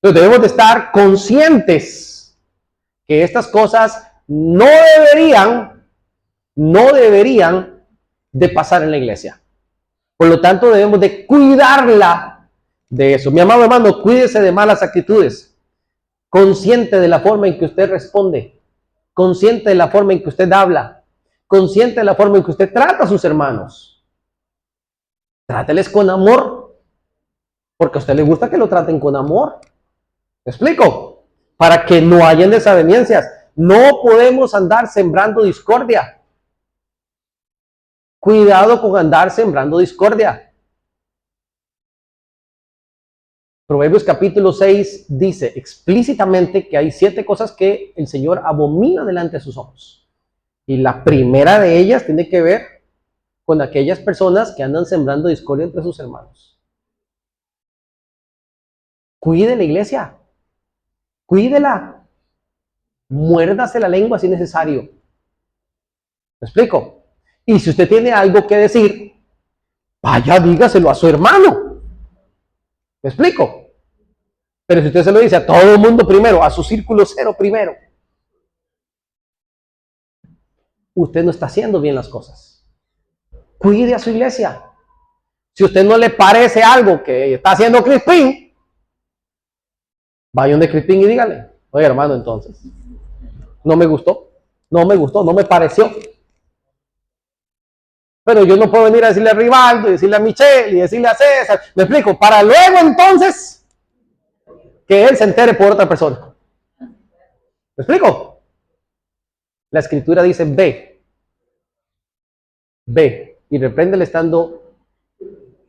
Entonces debemos de estar conscientes que estas cosas no deberían de pasar en la iglesia. Por lo tanto, debemos de cuidarla de eso. Mi amado hermano, cuídese de malas actitudes. Consciente de la forma en que usted responde. Consciente de la forma en que usted habla. Consciente de la forma en que usted trata a sus hermanos. Tráteles con amor. Porque a usted le gusta que lo traten con amor. ¿Me explico? Para que no hayan desavenencias. No podemos andar sembrando discordia. Cuidado con andar sembrando discordia. Proverbios capítulo 6 dice explícitamente que hay 7 cosas que el Señor abomina delante de sus ojos. Y la primera de ellas tiene que ver con aquellas personas que andan sembrando discordia entre sus hermanos. Cuide la iglesia. Cuídela. Muérdase la lengua si es necesario. ¿Me explico? Y si usted tiene algo que decir, vaya, dígaselo a su hermano. ¿Me explico? Pero si usted se lo dice a todo el mundo primero, a su círculo cero primero, usted no está haciendo bien las cosas. Cuide a su iglesia. Si a usted no le parece algo que está haciendo Crispín, vaya donde Crispín y dígale, oye hermano, entonces, no me gustó, no me pareció. Pero yo no puedo venir a decirle a Rivaldo, y decirle a Michelle, y decirle a César, me explico, para luego entonces que él se entere por otra persona. ¿Me explico? La escritura dice, ve, y repréndele estando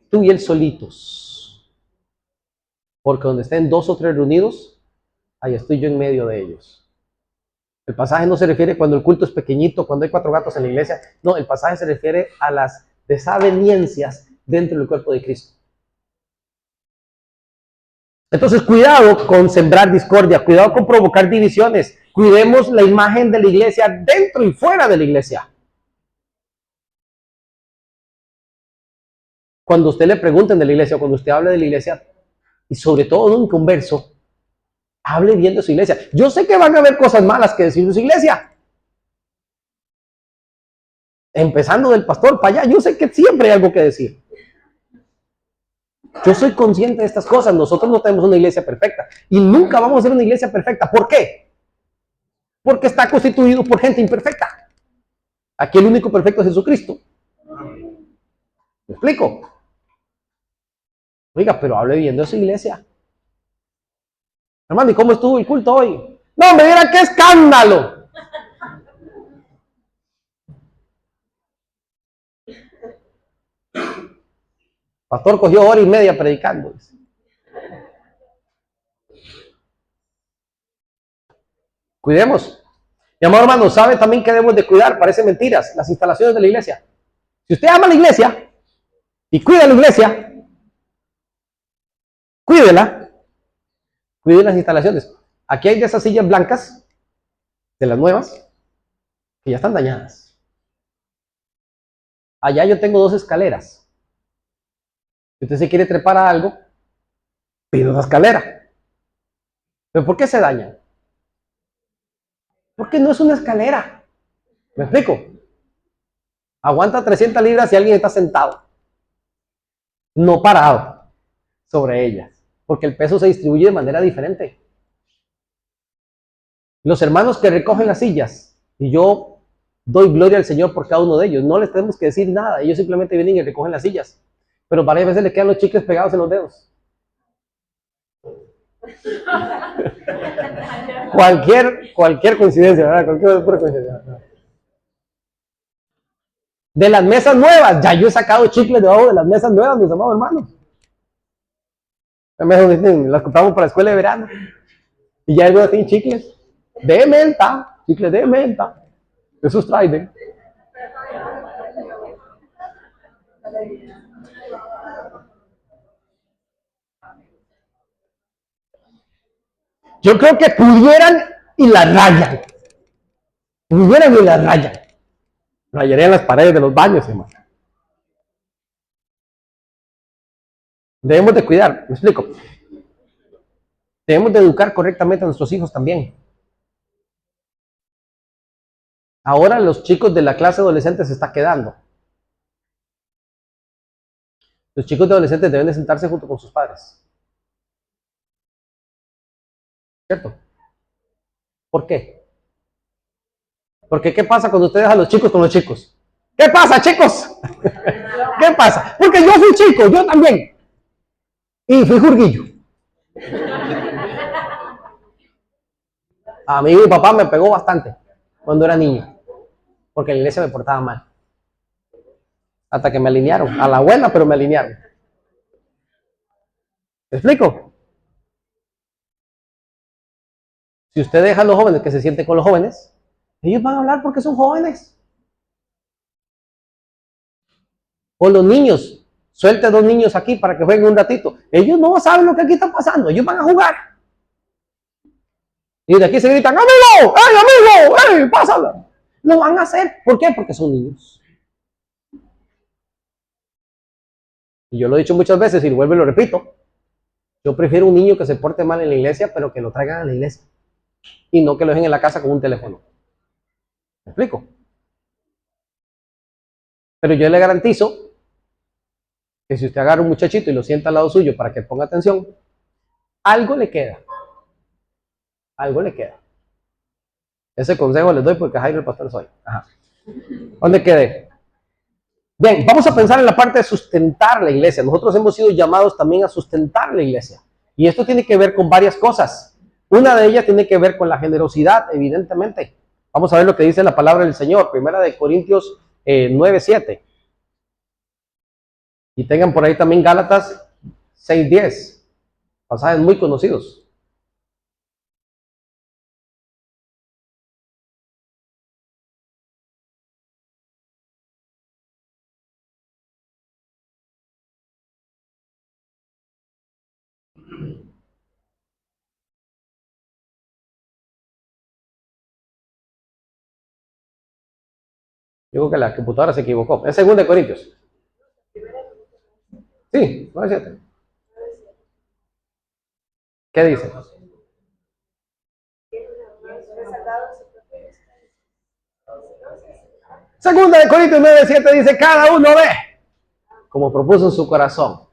tú y él solitos. Porque donde estén 2 o 3 reunidos, ahí estoy yo en medio de ellos. El pasaje no se refiere cuando el culto es pequeñito, cuando hay 4 gatos en la iglesia. No, el pasaje se refiere a las desavenencias dentro del cuerpo de Cristo. Entonces, cuidado con sembrar discordia, cuidado con provocar divisiones. Cuidemos la imagen de la iglesia dentro y fuera de la iglesia. Cuando usted le pregunten de la iglesia, cuando usted hable de la iglesia, y sobre todo de un converso, hable bien de su iglesia. Yo sé que van a haber cosas malas que decir de su iglesia. Empezando del pastor para allá, yo sé que siempre hay algo que decir. Yo soy consciente de estas cosas. Nosotros no tenemos una iglesia perfecta y nunca vamos a ser una iglesia perfecta. ¿Por qué? Porque está constituido por gente imperfecta. Aquí el único perfecto es Jesucristo. ¿Me explico? Oiga, pero hable bien de su iglesia. Hermano, ¿y cómo estuvo el culto hoy? No, me dirá qué escándalo. Pastor cogió hora y media predicando. Cuidemos. Mi amor hermano, ¿sabe también que debemos de cuidar? Parece mentiras, las instalaciones de la iglesia. Si usted ama la iglesia y cuida la iglesia, cuídela, cuide las instalaciones. Aquí hay de esas sillas blancas, de las nuevas, que ya están dañadas. Allá yo tengo 2 escaleras. Si usted se quiere trepar a algo, pide una escalera. ¿Pero por qué se dañan? Porque no es una escalera. ¿Me explico? Aguanta 300 libras si alguien está sentado, no parado sobre ellas, porque el peso se distribuye de manera diferente. Los hermanos que recogen las sillas, y yo doy gloria al Señor por cada uno de ellos, no les tenemos que decir nada, ellos simplemente vienen y recogen las sillas, pero varias veces le quedan los chicles pegados en los dedos. cualquier coincidencia, ¿verdad? Cualquier coincidencia. De las mesas nuevas, ya yo he sacado chicles debajo de las mesas nuevas, mis amados hermanos. Las compramos para la escuela de verano. Y ya algunas tienen chicles de menta, chicles de menta. Esos traen. Yo creo que pudieran y la rayan. Pudieran y la rayan. Rayarían las paredes de los baños, hermano. Debemos de cuidar, me explico. Debemos de educar correctamente a nuestros hijos también. Ahora los chicos de la clase adolescente se está quedando. Los chicos de adolescentes deben de sentarse junto con sus padres. ¿Cierto? ¿Por qué? Porque ¿qué pasa cuando usted deja a los chicos con los chicos? ¿Qué pasa, chicos? ¿Qué pasa? Porque yo fui chico, yo también. Y fui jurguillo. A mí mi papá me pegó bastante cuando era niño, porque en la iglesia me portaba mal. Hasta que me alinearon, a la buena, pero me alinearon. ¿Me explico? Si usted deja a los jóvenes que se sienten con los jóvenes, ellos van a hablar porque son jóvenes. O los niños, suelte 2 niños aquí para que jueguen un ratito. Ellos no saben lo que aquí está pasando, ellos van a jugar. Y de aquí se gritan, amigo, ¡hey, amigo! ¡Hey, pásala! Lo van a hacer. ¿Por qué? Porque son niños. Y yo lo he dicho muchas veces y vuelvo y lo repito. Yo prefiero un niño que se porte mal en la iglesia, pero que lo traigan a la iglesia. Y no que lo dejen en la casa con un teléfono. ¿Me explico? Pero yo le garantizo que si usted agarra un muchachito y lo sienta al lado suyo para que ponga atención, algo le queda. Algo le queda. Ese consejo les doy porque Jairo el pastor soy. Ajá. ¿Dónde quedé? Bien, vamos a pensar en la parte de sustentar la iglesia. Nosotros hemos sido llamados también a sustentar la iglesia. Y esto tiene que ver con varias cosas. Una de ellas tiene que ver con la generosidad, evidentemente. Vamos a ver lo que dice la palabra del Señor. Primera de Corintios 9:7. Y tengan por ahí también Gálatas 6:10. Pasajes muy conocidos. Yo creo que la computadora se equivocó. Es 2 de Corintios. Sí, 9:7. ¿Qué dice? Segunda de Corintios 9:7 dice, cada uno ve como propuso en su corazón.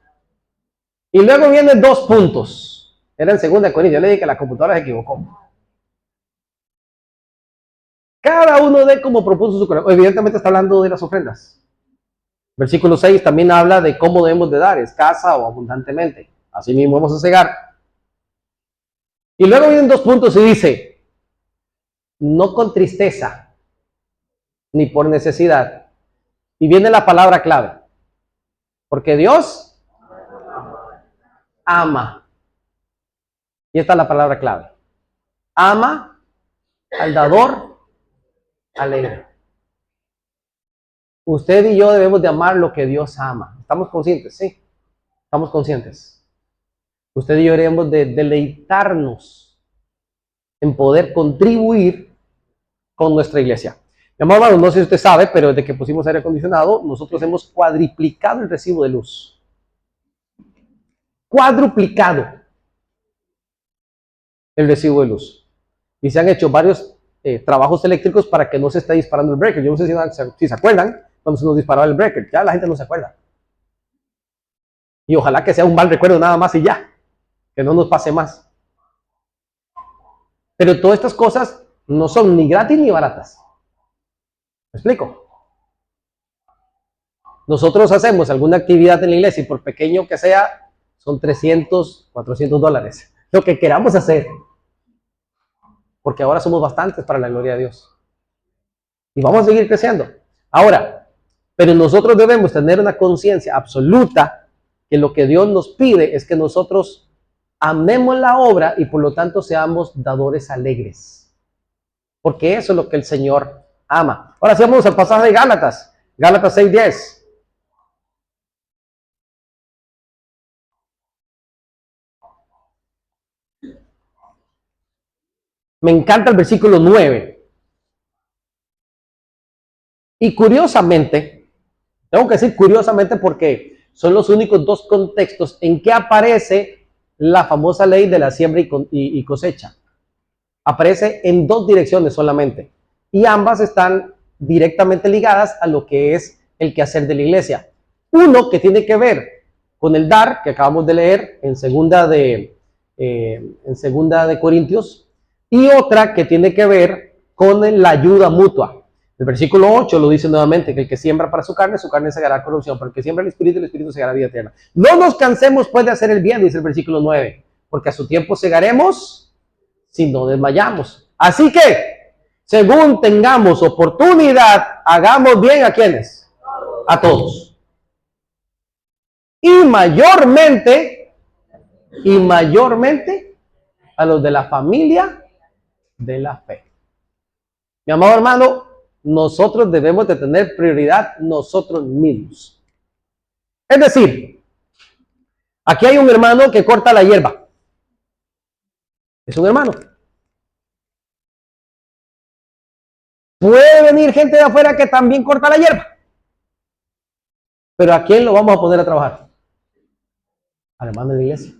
Y luego vienen dos puntos. Era en segunda de Corintios. Yo le dije que la computadora se equivocó. Cada uno ve como propuso su corazón. Evidentemente está hablando de las ofrendas. Versículo 6 también habla de cómo debemos de dar, escasa o abundantemente. Así mismo vamos a cegar. Y luego vienen dos puntos y dice, no con tristeza, ni por necesidad. Y viene la palabra clave. Porque Dios ama. Y esta es la palabra clave. Ama al dador alegre. Usted y yo debemos de amar lo que Dios ama. ¿Estamos conscientes? Sí. Estamos conscientes. Usted y yo debemos de deleitarnos en poder contribuir con nuestra iglesia. Mi amado hermano, no sé si usted sabe, pero desde que pusimos aire acondicionado, nosotros hemos cuadriplicado el recibo de luz. Cuadruplicado el recibo de luz. Y se han hecho varios trabajos eléctricos para que no se esté disparando el breaker. Yo no sé si se acuerdan cuando se nos disparaba el breaker. Ya la gente no se acuerda. Y ojalá que sea un mal recuerdo nada más y ya. Que no nos pase más. Pero todas estas cosas no son ni gratis ni baratas. ¿Me explico? Nosotros hacemos alguna actividad en la iglesia y por pequeño que sea, son $300, $400. Lo que queramos hacer. Porque ahora somos bastantes para la gloria de Dios. Y vamos a seguir creciendo. Ahora, pero nosotros debemos tener una conciencia absoluta que lo que Dios nos pide es que nosotros amemos la obra y por lo tanto seamos dadores alegres. Porque eso es lo que el Señor ama. Ahora sí vamos al pasaje de Gálatas. Gálatas 6:10. Me encanta el versículo 9. Y curiosamente, tengo que decir curiosamente porque son los únicos dos contextos en que aparece la famosa ley de la siembra y cosecha. Aparece en dos direcciones solamente. Y ambas están directamente ligadas a lo que es el quehacer de la iglesia. Uno que tiene que ver con el dar, que acabamos de leer en segunda de Corintios, y otra que tiene que ver con la ayuda mutua. El versículo 8 lo dice nuevamente, que el que siembra para su carne segará corrupción, pero el que siembra el espíritu segará vida eterna. No nos cansemos pues de hacer el bien, dice el versículo 9, porque a su tiempo segaremos si no desmayamos. Así que, según tengamos oportunidad, hagamos bien ¿a quiénes? A todos. Y mayormente a los de la familia de la fe. Mi amado hermano, nosotros debemos de tener prioridad nosotros mismos. Es decir, aquí hay un hermano que corta la hierba. Es un hermano. Puede venir gente de afuera que también corta la hierba. Pero ¿a quién lo vamos a poner a trabajar? Al hermano de la iglesia.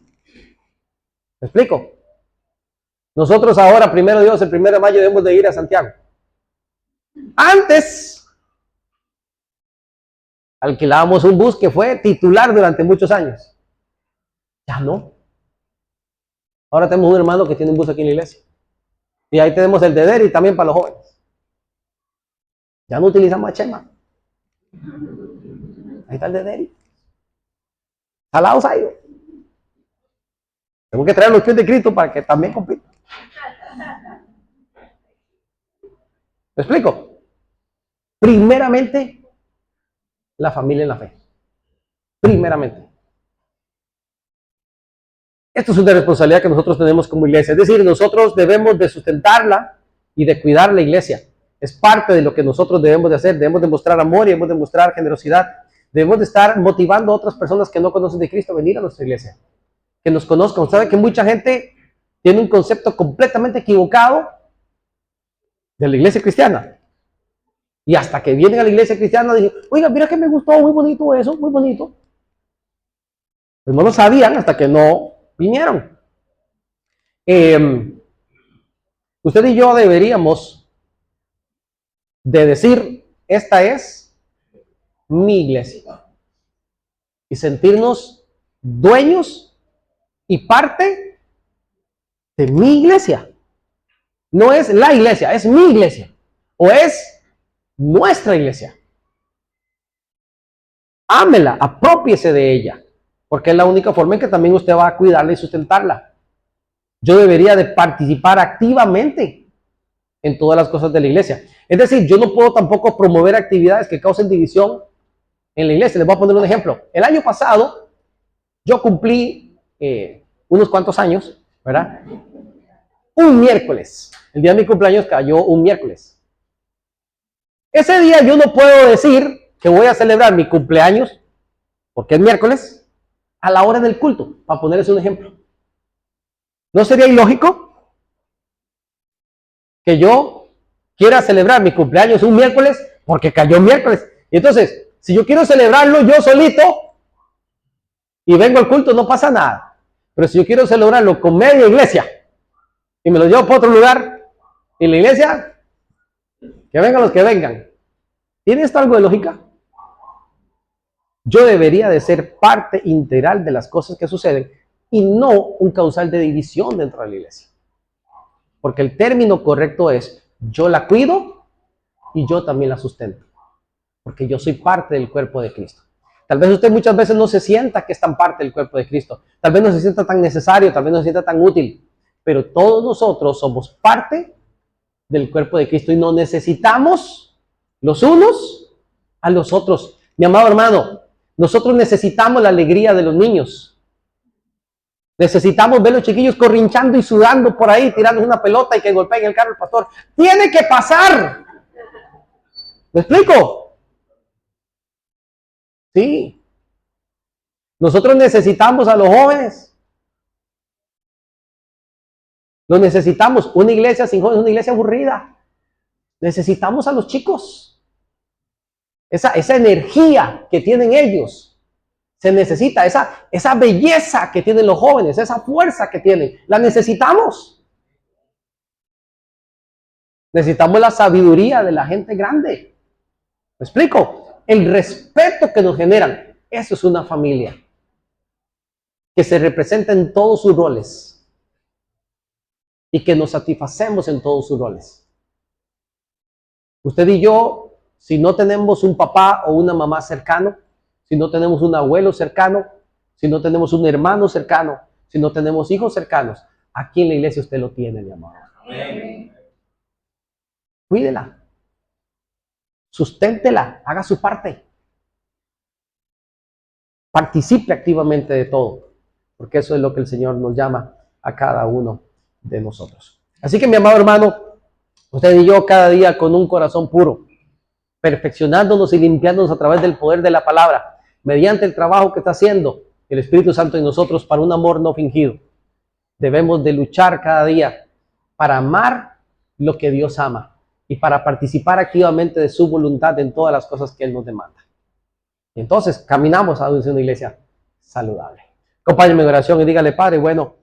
¿Me explico? Nosotros ahora, primero Dios, el 1 de mayo debemos de ir a Santiago. Antes alquilábamos un bus que fue titular durante muchos años. Ya no. Ahora tenemos un hermano que tiene un bus aquí en la iglesia. Y ahí tenemos el de Deri también para los jóvenes. Ya no utilizamos a Chema. Ahí está el de Deri. Salados ahí. Tengo que traer los pies de Cristo para que también compita. ¿Me explico? Primeramente, la familia en la fe. Primeramente. Esto es una responsabilidad que nosotros tenemos como iglesia. Es decir, nosotros debemos de sustentarla y de cuidar la iglesia. Es parte de lo que nosotros debemos de hacer. Debemos de mostrar amor y debemos de mostrar generosidad. Debemos de estar motivando a otras personas que no conocen de Cristo a venir a nuestra iglesia. Que nos conozcan. ¿Sabe que mucha gente tiene un concepto completamente equivocado de la iglesia cristiana? Y hasta que vienen a la iglesia cristiana dicen, oiga, mira que me gustó, muy bonito eso, muy bonito. Pues no lo sabían hasta que no vinieron. Usted y yo deberíamos de decir, esta es mi iglesia. Y sentirnos dueños y parte de mi iglesia. No es la iglesia, es mi iglesia. O es nuestra iglesia. Ámela, apropiese de ella. Porque es la única forma en que también usted va a cuidarla y sustentarla. Yo debería de participar activamente en todas las cosas de la iglesia. Es decir, yo no puedo tampoco promover actividades que causen división en la iglesia. Les voy a poner un ejemplo. El año pasado yo cumplí unos cuantos años, ¿verdad? Un miércoles. El día de mi cumpleaños cayó un miércoles. Ese día yo no puedo decir que voy a celebrar mi cumpleaños, porque es miércoles, a la hora del culto, para ponerles un ejemplo. ¿No sería ilógico que yo quiera celebrar mi cumpleaños un miércoles porque cayó miércoles? Y entonces, si yo quiero celebrarlo yo solito y vengo al culto, no pasa nada. Pero si yo quiero celebrarlo con media iglesia y me lo llevo para otro lugar, y la iglesia, que vengan los que vengan. ¿Tiene esto algo de lógica? Yo debería de ser parte integral de las cosas que suceden y no un causal de división dentro de la iglesia. Porque el término correcto es, yo la cuido y yo también la sustento. Porque yo soy parte del cuerpo de Cristo. Tal vez usted muchas veces no se sienta que es tan parte del cuerpo de Cristo. Tal vez no se sienta tan necesario, tal vez no se sienta tan útil. Pero todos nosotros somos parte del cuerpo de Cristo y nos necesitamos los unos a los otros. Mi amado hermano, nosotros necesitamos la alegría de los niños. Necesitamos ver los chiquillos corrinchando y sudando por ahí, tirando una pelota y que golpeen el carro del pastor. ¡Tiene que pasar! ¿Me explico? Sí. Nosotros necesitamos a los jóvenes. Los necesitamos. Una iglesia sin jóvenes es una iglesia aburrida. Necesitamos a los chicos. Esa energía que tienen ellos. Se necesita esa belleza que tienen los jóvenes, esa fuerza que tienen. La necesitamos. Necesitamos la sabiduría de la gente grande. ¿Me explico? El respeto que nos generan. Eso es una familia. Que se representa en todos sus roles. Y que nos satisfacemos en todos sus roles. Usted y yo, si no tenemos un papá o una mamá cercano, si no tenemos un abuelo cercano, si no tenemos un hermano cercano, si no tenemos hijos cercanos, aquí en la iglesia usted lo tiene, mi amor. Amén. Cuídela. Susténtela. Haga su parte. Participe activamente de todo. Porque eso es lo que el Señor nos llama a cada uno de nosotros. Así que, mi amado hermano, usted y yo cada día con un corazón puro, perfeccionándonos y limpiándonos a través del poder de la palabra, mediante el trabajo que está haciendo el Espíritu Santo en nosotros para un amor no fingido. Debemos de luchar cada día para amar lo que Dios ama y para participar activamente de su voluntad en todas las cosas que Él nos demanda. Y entonces caminamos a una iglesia saludable. Acompáñenme en oración y dígale, Padre, bueno,